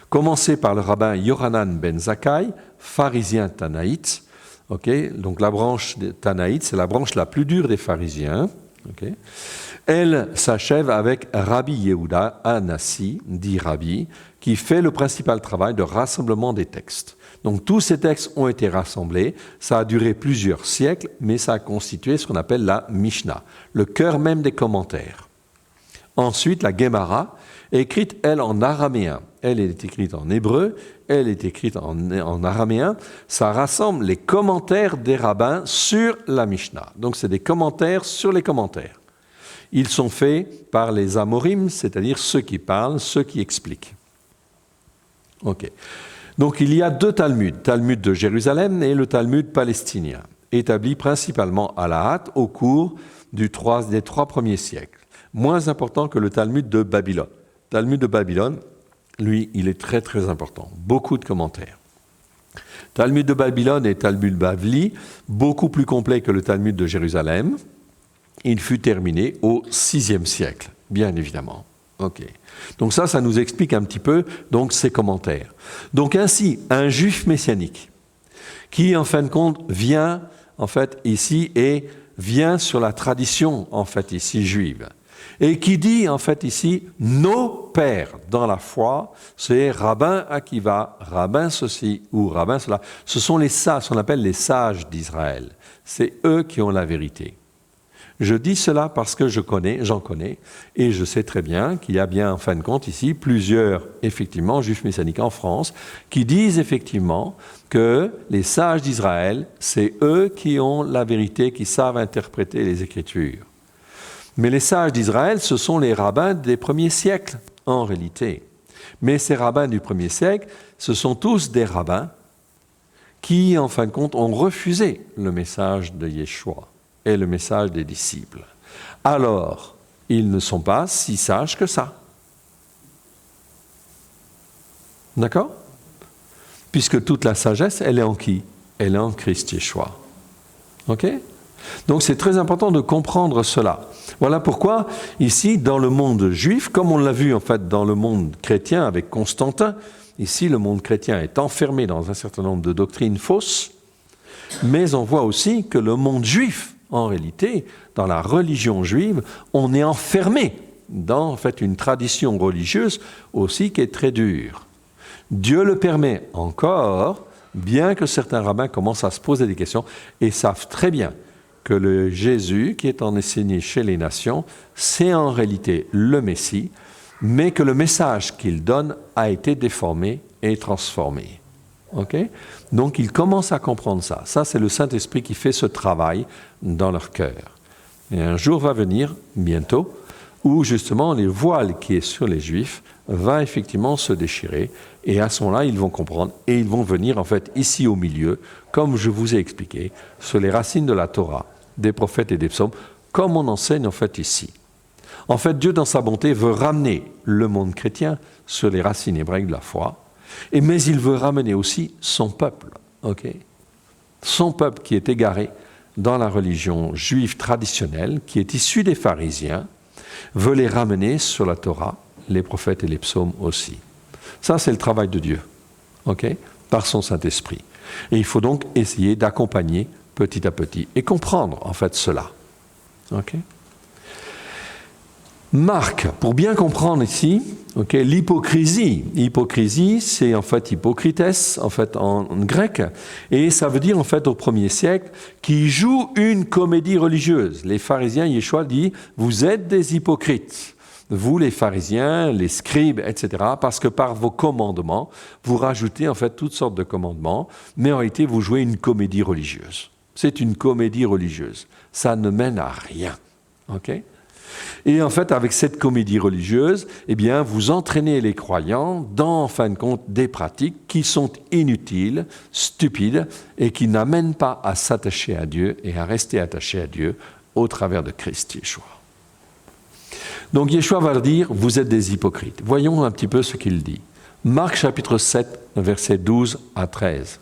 Commencé par le rabbin Yohanan ben Zakkai, pharisien tanaïte. Donc la branche des Tanaïtes, c'est la branche la plus dure des pharisiens. Elle s'achève avec Rabbi Yehuda Anassi, dit Rabbi, qui fait le principal travail de rassemblement des textes. Donc tous ces textes ont été rassemblés, ça a duré plusieurs siècles, mais ça a constitué ce qu'on appelle la Mishnah, le cœur même des commentaires. Ensuite, la Gemara, écrite, elle, en araméen. Elle est écrite en hébreu, elle est écrite en araméen. Ça rassemble les commentaires des rabbins sur la Mishnah. Donc, c'est des commentaires sur les commentaires. Ils sont faits par les Amorim, c'est-à-dire ceux qui parlent, ceux qui expliquent. Donc, il y a 2 Talmuds, Talmud de Jérusalem et le Talmud palestinien, établis principalement à la hâte au cours des 3 premiers siècles. Moins important que le Talmud de Babylone. Le Talmud de Babylone, lui, il est très très important. Beaucoup de commentaires. Talmud de Babylone et Talmud Bavli, beaucoup plus complet que le Talmud de Jérusalem. Il fut terminé au VIe siècle, bien évidemment. Donc ça nous explique un petit peu donc, ces commentaires. Donc ainsi, un juif messianique qui, en fin de compte, vient en fait ici et vient sur la tradition en fait ici juive. Et qui dit en fait ici, nos pères dans la foi, c'est rabbin Akiva, rabbin ceci ou rabbin cela. Ce sont les sages, on appelle les sages d'Israël. C'est eux qui ont la vérité. Je dis cela parce que j'en connais, et je sais très bien qu'il y a bien en fin de compte ici plusieurs, effectivement, juifs messianiques en France, qui disent effectivement que les sages d'Israël, c'est eux qui ont la vérité, qui savent interpréter les Écritures. Mais les sages d'Israël, ce sont les rabbins des premiers siècles, en réalité. Mais ces rabbins du premier siècle, ce sont tous des rabbins qui, en fin de compte, ont refusé le message de Yeshua et le message des disciples. Alors, ils ne sont pas si sages que ça. D'accord? Puisque toute la sagesse, elle est en qui? Elle est en Christ Yeshua. Ok? Donc c'est très important de comprendre cela. Voilà pourquoi, ici, dans le monde juif, comme on l'a vu en fait dans le monde chrétien avec Constantin, ici le monde chrétien est enfermé dans un certain nombre de doctrines fausses, Mais on voit aussi que le monde juif, en réalité, dans la religion juive, on est enfermé dans en fait une tradition religieuse aussi qui est très dure. Dieu le permet encore, bien que certains rabbins commencent à se poser des questions et savent très bien que le Jésus qui est enseigné chez les nations, c'est en réalité le Messie, mais que le message qu'il donne a été déformé et transformé. Okay? Donc ils commencent à comprendre ça. Ça, c'est le Saint-Esprit qui fait ce travail dans leur cœur. Et un jour va venir, bientôt, où justement les voiles qui est sur les Juifs va effectivement se déchirer, et à ce moment-là, ils vont comprendre, et ils vont venir en fait ici au milieu, comme je vous ai expliqué, sur les racines de la Torah, des prophètes et des psaumes, comme on enseigne en fait ici. En fait, Dieu dans sa bonté veut ramener le monde chrétien sur les racines hébraïques de la foi, mais il veut ramener aussi son peuple, okay? Son peuple qui est égaré dans la religion juive traditionnelle, qui est issue des pharisiens, veut les ramener sur la Torah, les prophètes et les psaumes aussi. Ça, c'est le travail de Dieu, okay? Par son Saint-Esprit. Et il faut donc essayer d'accompagner petit à petit et comprendre en fait cela. Okay? Marc, pour bien comprendre ici, okay, l'hypocrisie. Hypocrisie, c'est en fait hypocrites, en fait en grec, et ça veut dire en fait au 1er siècle, qui joue une comédie religieuse. Les pharisiens, Yeshua dit, vous êtes des hypocrites. Vous, les pharisiens, les scribes, etc., parce que par vos commandements, vous rajoutez en fait toutes sortes de commandements, mais en réalité, vous jouez une comédie religieuse. C'est une comédie religieuse. Ça ne mène à rien. Okay? Et en fait, avec cette comédie religieuse, eh bien, vous entraînez les croyants dans, en fin de compte, des pratiques qui sont inutiles, stupides, et qui n'amènent pas à s'attacher à Dieu et à rester attachés à Dieu au travers de Christ Yeshua. Donc Yeshua va leur dire, vous êtes des hypocrites. Voyons un petit peu ce qu'il dit. Marc chapitre 7, versets 12 à 13.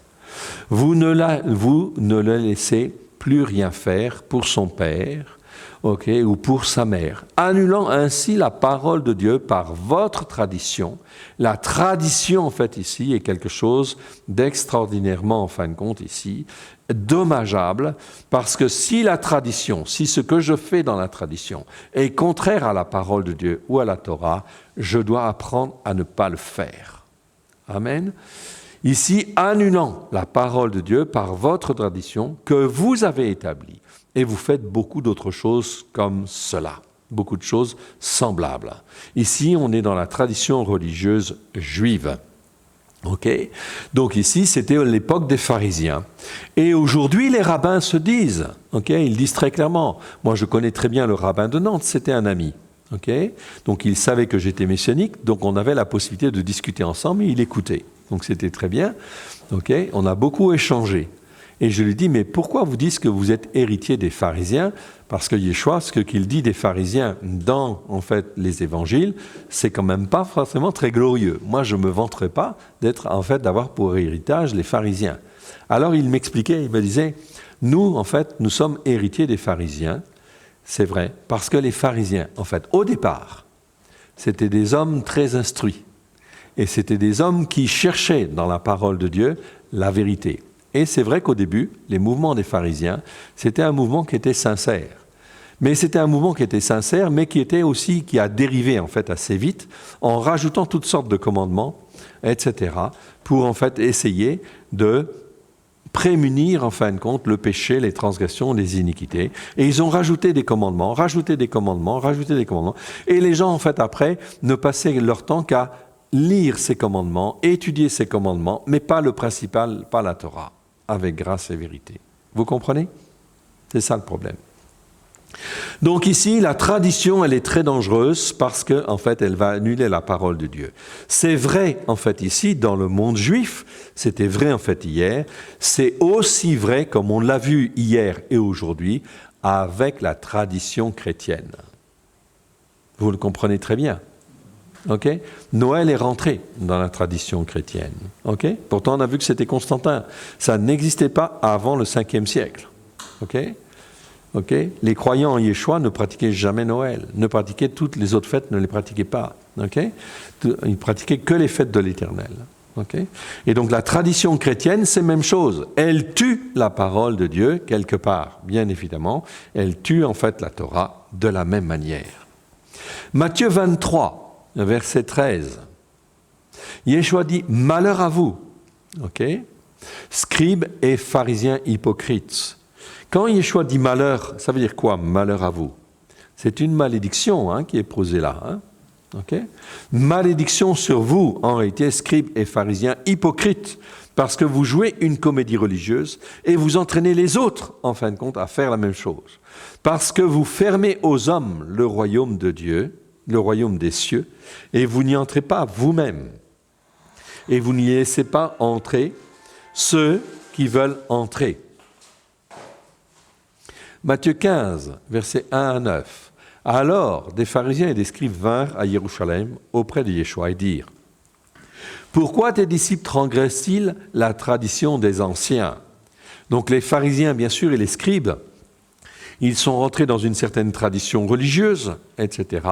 Vous ne le laissez plus rien faire pour son père, okay, ou pour sa mère, annulant ainsi la parole de Dieu par votre tradition. La tradition, en fait, ici, est quelque chose d'extraordinairement, en fin de compte, ici, dommageable, parce que si la tradition, si ce que je fais dans la tradition est contraire à la parole de Dieu ou à la Torah, je dois apprendre à ne pas le faire. Amen. Ici, annulant la parole de Dieu par votre tradition que vous avez établie. Et vous faites beaucoup d'autres choses comme cela, beaucoup de choses semblables. Ici, on est dans la tradition religieuse juive. Okay? Donc ici, c'était l'époque des pharisiens. Et aujourd'hui, les rabbins se disent, okay? Ils disent très clairement, moi je connais très bien le rabbin de Nantes, c'était un ami. Okay? Donc il savait que j'étais messianique, donc on avait la possibilité de discuter ensemble et il écoutait. Donc c'était très bien. Okay? On a beaucoup échangé. Et je lui dis, mais pourquoi vous dites que vous êtes héritier des pharisiens? Parce que Yeshua, ce qu'il dit des pharisiens dans, en fait, les évangiles, c'est quand même pas forcément très glorieux. Moi, je ne me vanterais pas d'être, en fait, d'avoir pour héritage les pharisiens. Alors, il m'expliquait, il me disait, nous, en fait, nous sommes héritiers des pharisiens. C'est vrai, parce que les pharisiens, en fait, au départ, c'était des hommes très instruits. Et c'était des hommes qui cherchaient dans la parole de Dieu la vérité. Et c'est vrai qu'au début, les mouvements des pharisiens, c'était un mouvement qui était sincère. Mais c'était un mouvement qui était sincère, mais qui était aussi, qui a dérivé en fait assez vite, en rajoutant toutes sortes de commandements, etc., pour en fait essayer de prémunir en fin de compte le péché, les transgressions, les iniquités. Et ils ont rajouté des commandements, rajouté des commandements, rajouté des commandements. Et les gens en fait après ne passaient leur temps qu'à lire ces commandements, étudier ces commandements, mais pas le principal, pas la Torah, avec grâce et vérité. Vous comprenez? C'est ça le problème. Donc ici, la tradition, elle est très dangereuse parce qu'en fait, elle va annuler la parole de Dieu. C'est vrai, en fait, ici, dans le monde juif, c'était vrai, en fait, hier, c'est aussi vrai, comme on l'a vu hier et aujourd'hui, avec la tradition chrétienne. Vous le comprenez très bien. Okay? Noël est rentré dans la tradition chrétienne. Okay? Pourtant, on a vu que c'était Constantin. Ça n'existait pas avant le 5e siècle. Okay? Okay? Les croyants en Yeshua ne pratiquaient jamais Noël, ne pratiquaient toutes les autres fêtes, ne les pratiquaient pas. Okay? Ils pratiquaient que les fêtes de l'Éternel. Okay? Et donc la tradition chrétienne, c'est la même chose. Elle tue la parole de Dieu quelque part, bien évidemment. Elle tue en fait la Torah de la même manière. Matthieu 23, verset 13. Yeshua dit « Malheur à vous, okay? Scribes et pharisiens hypocrites. » Quand Yeshua dit « malheur », ça veut dire quoi, « malheur à vous » ? C'est une malédiction qui est posée là. Okay? Malédiction sur vous, en réalité, scribes et pharisiens hypocrites, parce que vous jouez une comédie religieuse et vous entraînez les autres, en fin de compte, à faire la même chose. Parce que vous fermez aux hommes le royaume de Dieu, le royaume des cieux, et vous n'y entrez pas vous-même. Et vous n'y laissez pas entrer ceux qui veulent entrer. Matthieu 15, versets 1 à 9. Alors, des pharisiens et des scribes vinrent à Jérusalem auprès de Yeshua et dirent « Pourquoi tes disciples transgressent-ils la tradition des anciens ?» Donc les pharisiens, bien sûr, et les scribes, ils sont rentrés dans une certaine tradition religieuse, etc.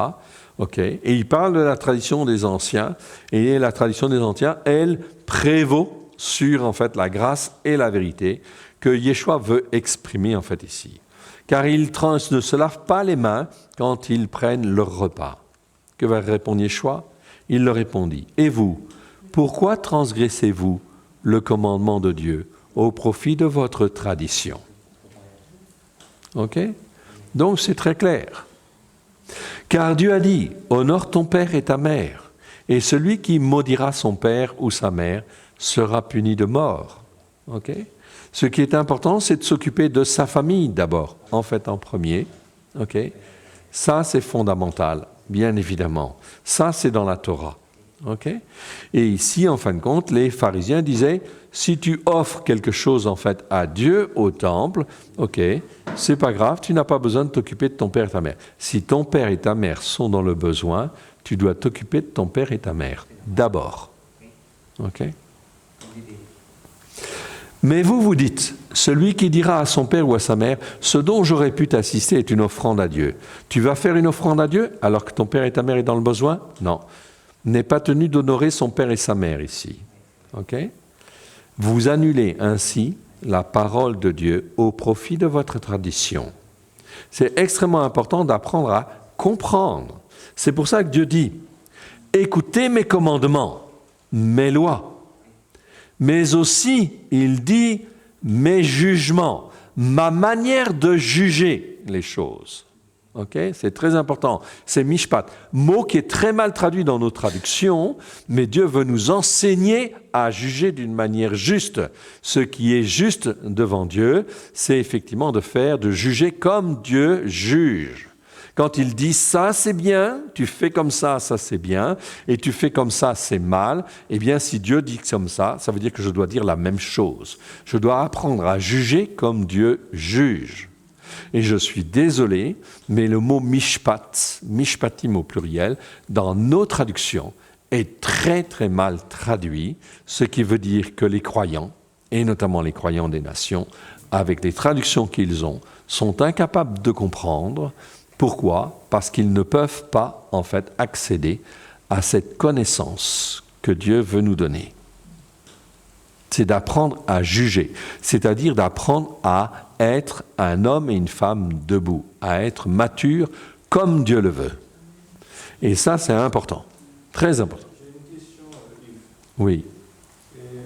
Okay. Et ils parlent de la tradition des anciens, et la tradition des anciens, elle prévaut sur en fait la grâce et la vérité que Yeshua veut exprimer en fait ici. Car ils ne se lavent pas les mains quand ils prennent leur repas. Que va répondre Yeshua ? Il leur répondit, « Et vous, pourquoi transgressez-vous le commandement de Dieu au profit de votre tradition ?» Ok ? Donc c'est très clair. Car Dieu a dit, « Honore ton père et ta mère, et celui qui maudira son père ou sa mère sera puni de mort. » Ok ? Ce qui est important, c'est de s'occuper de sa famille d'abord, en fait en premier. Okay? Ça, c'est fondamental, bien évidemment. Ça, c'est dans la Torah. Okay? Et ici, en fin de compte, les pharisiens disaient, si tu offres quelque chose en fait à Dieu au temple, ok, c'est pas grave, tu n'as pas besoin de t'occuper de ton père et ta mère. Si ton père et ta mère sont dans le besoin, tu dois t'occuper de ton père et ta mère d'abord. Ok? Mais vous dites, celui qui dira à son père ou à sa mère, ce dont j'aurais pu t'assister est une offrande à Dieu. Tu vas faire une offrande à Dieu alors que ton père et ta mère est dans le besoin ? Non. N'est pas tenu d'honorer son père et sa mère ici. Ok ? Vous annulez ainsi la parole de Dieu au profit de votre tradition. C'est extrêmement important d'apprendre à comprendre. C'est pour ça que Dieu dit, écoutez mes commandements, mes lois. Mais aussi, il dit mes jugements, ma manière de juger les choses. Okay? C'est très important. C'est mishpat, mot qui est très mal traduit dans nos traductions, mais Dieu veut nous enseigner à juger d'une manière juste. Ce qui est juste devant Dieu, c'est effectivement de juger comme Dieu juge. Quand il dit ça c'est bien, tu fais comme ça c'est bien, et tu fais comme ça c'est mal, eh bien si Dieu dit comme ça veut dire que je dois dire la même chose. Je dois apprendre à juger comme Dieu juge. Et je suis désolé, mais le mot mishpat, mishpatim au pluriel, dans nos traductions, est très très mal traduit, ce qui veut dire que les croyants, et notamment les croyants des nations, avec les traductions qu'ils ont, sont incapables de comprendre. Pourquoi ? Parce qu'ils ne peuvent pas, en fait, accéder à cette connaissance que Dieu veut nous donner. C'est d'apprendre à juger, c'est-à-dire d'apprendre à être un homme et une femme debout, à être mature comme Dieu le veut. Et ça, c'est important, très important. J'ai une question, Yves. Oui.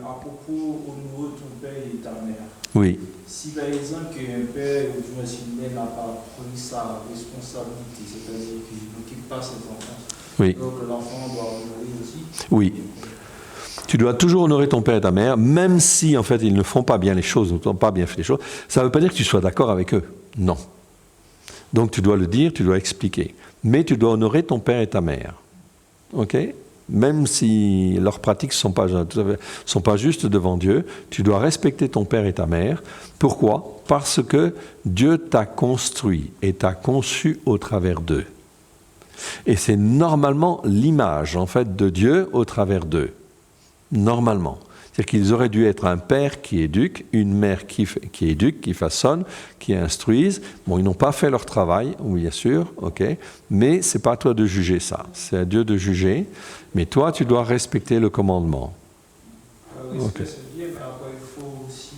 À propos au niveau de ton père et ta mère. Oui. Si par exemple un père ou une mère n'a pas pris sa responsabilité, c'est-à-dire qu'il n'occupe pas ses enfants, Oui. donc l'enfant doit honorer aussi. Oui. Tu dois toujours honorer ton père et ta mère, même si en fait ils ne font pas bien les choses, n'ont pas bien fait les choses. Ça ne veut pas dire que tu sois d'accord avec eux. Non. Donc tu dois le dire, tu dois expliquer. Mais tu dois honorer ton père et ta mère. Ok ? Même si leurs pratiques ne sont pas justes devant Dieu, tu dois respecter ton père et ta mère. Pourquoi ? Parce que Dieu t'a construit et t'a conçu au travers d'eux. Et c'est normalement l'image en fait de Dieu au travers d'eux. Normalement. C'est-à-dire qu'ils auraient dû être un père qui éduque, une mère qui éduque, qui façonne, qui instruise. Bon, ils n'ont pas fait leur travail, oui, bien sûr, ok, mais c'est pas à toi de juger ça. C'est à Dieu de juger. Mais toi, tu dois respecter le commandement. respect, Ok. c'est bien, mais après, il faut aussi,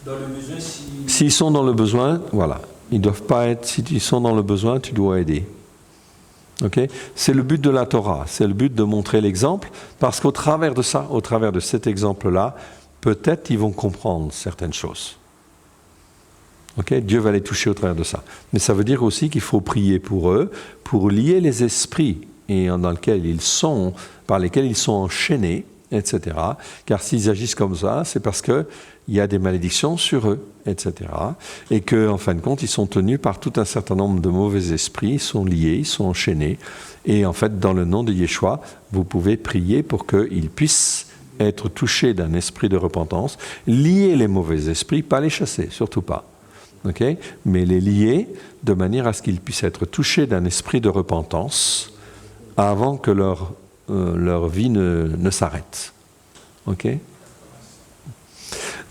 dans le besoin, si... S'ils sont dans le besoin, voilà. Ils doivent pas être, si ils sont dans le besoin, tu dois aider. Ok ? C'est le but de la Torah, c'est le but de montrer l'exemple, parce qu'au travers de ça, au travers de cet exemple-là, peut-être ils vont comprendre certaines choses. Ok ? Dieu va les toucher au travers de ça. Mais ça veut dire aussi qu'il faut prier pour eux, pour lier les esprits et dans lesquels ils sont, par lesquels ils sont enchaînés, etc. Car s'ils agissent comme ça, c'est parce qu'il y a des malédictions sur eux, etc. Et qu'en fin de compte, ils sont tenus par tout un certain nombre de mauvais esprits, ils sont liés, ils sont enchaînés. Et en fait, dans le nom de Yeshua, vous pouvez prier pour qu'ils puissent être touchés d'un esprit de repentance, lier les mauvais esprits, pas les chasser, surtout pas. Okay ? Mais les lier de manière à ce qu'ils puissent être touchés d'un esprit de repentance avant que leur vie ne s'arrête. Ok ?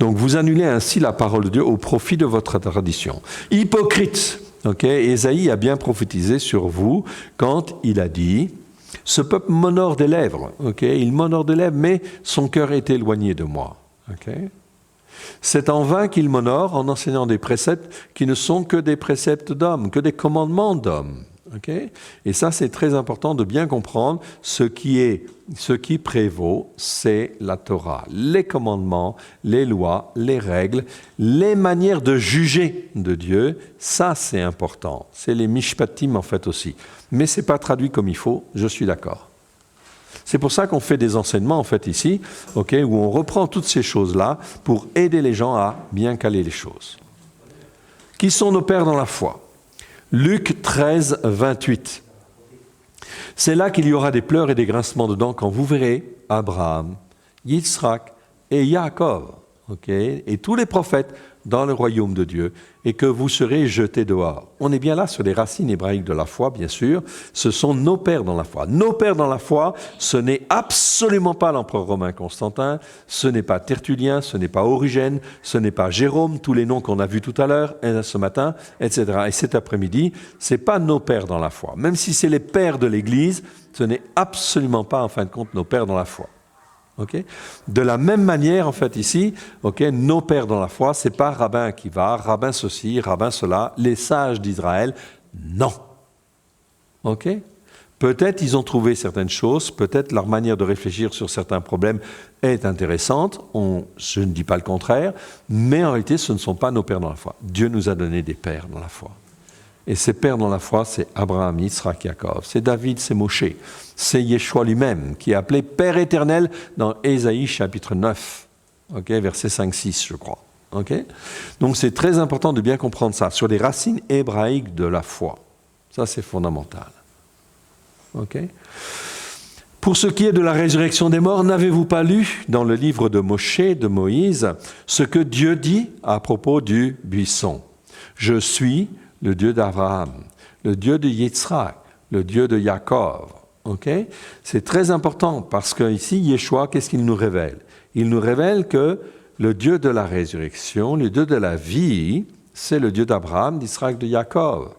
Donc vous annulez ainsi la parole de Dieu au profit de votre tradition. Hypocrite. Ok ? Ésaïe a bien prophétisé sur vous quand il a dit « Ce peuple m'honore des lèvres. Okay ? Il m'honore des lèvres, mais son cœur est éloigné de moi. Okay ? C'est en vain qu'il m'honore en enseignant des préceptes qui ne sont que des préceptes d'hommes, que des commandements d'hommes. » Okay ? Et ça, c'est très important de bien comprendre ce qui prévaut, c'est la Torah. Les commandements, les lois, les règles, les manières de juger de Dieu, ça c'est important. C'est les mishpatim en fait aussi. Mais ce n'est pas traduit comme il faut, je suis d'accord. C'est pour ça qu'on fait des enseignements en fait ici, okay, où on reprend toutes ces choses-là pour aider les gens à bien caler les choses. Qui sont nos pères dans la foi ? Luc 13, 28. C'est là qu'il y aura des pleurs et des grincements de dents quand vous verrez Abraham, Yitzhak et Yaakov, okay, et tous les prophètes dans le royaume de Dieu, et que vous serez jetés dehors. On est bien là sur les racines hébraïques de la foi, bien sûr. Ce sont nos pères dans la foi. Nos pères dans la foi, ce n'est absolument pas l'empereur romain Constantin, ce n'est pas Tertullien, ce n'est pas Origène, ce n'est pas Jérôme, tous les noms qu'on a vus tout à l'heure, ce matin, etc. Et cet après-midi, ce n'est pas nos pères dans la foi. Même si c'est les pères de l'Église, ce n'est absolument pas, en fin de compte, nos pères dans la foi. Okay. De la même manière, en fait, ici, okay, nos pères dans la foi, ce n'est pas rabbin qui va, rabbin ceci, rabbin cela, les sages d'Israël, non. Okay. Peut-être ils ont trouvé certaines choses, peut-être leur manière de réfléchir sur certains problèmes est intéressante, je ne dis pas le contraire, mais en réalité, ce ne sont pas nos pères dans la foi. Dieu nous a donné des pères dans la foi. Et ces pères dans la foi, c'est Abraham, Yitzhak, Yaakov, c'est David, c'est Moshe, c'est Yeshua lui-même, qui est appelé Père éternel dans Ésaïe chapitre 9, okay, versets 5-6, je crois. Okay. Donc c'est très important de bien comprendre ça, sur les racines hébraïques de la foi. Ça, c'est fondamental. Okay. Pour ce qui est de la résurrection des morts, n'avez-vous pas lu dans le livre de Moshe, de Moïse, ce que Dieu dit à propos du buisson ? Je suis le Dieu d'Abraham, le Dieu de Yitzhak, le Dieu de Yaakov. Okay? C'est très important parce qu'ici, Yeshua, qu'est-ce qu'il nous révèle ? Il nous révèle que le Dieu de la résurrection, le Dieu de la vie, c'est le Dieu d'Abraham, d'Israël, de Yaakov.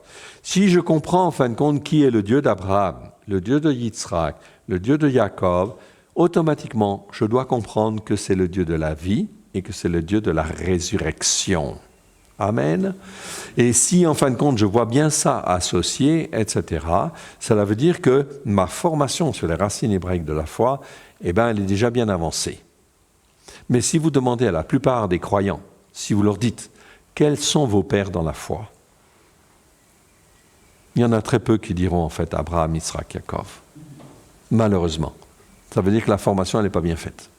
Si je comprends en fin de compte qui est le Dieu d'Abraham, le Dieu de Yitzhak, le Dieu de Yaakov, automatiquement, je dois comprendre que c'est le Dieu de la vie et que c'est le Dieu de la résurrection. Amen. Et si, en fin de compte, je vois bien ça associé, etc., cela veut dire que ma formation sur les racines hébraïques de la foi, elle est déjà bien avancée. Mais si vous demandez à la plupart des croyants, si vous leur dites, quels sont vos pères dans la foi ? Il y en a très peu qui diront, en fait, Abraham, Yitzhak, Yaakov. Malheureusement. Ça veut dire que la formation, elle n'est pas bien faite.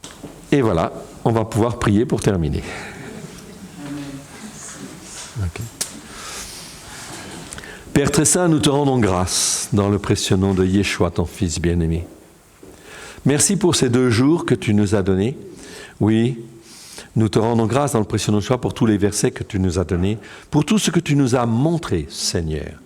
Et voilà, on va pouvoir prier pour terminer. Okay. Père très saint, nous te rendons grâce dans le précieux nom de Yeshua, ton Fils bien-aimé. Merci pour ces 2 jours que tu nous as donnés. Oui, nous te rendons grâce dans le précieux nom de Yeshua pour tous les versets que tu nous as donnés, pour tout ce que tu nous as montré, Seigneur.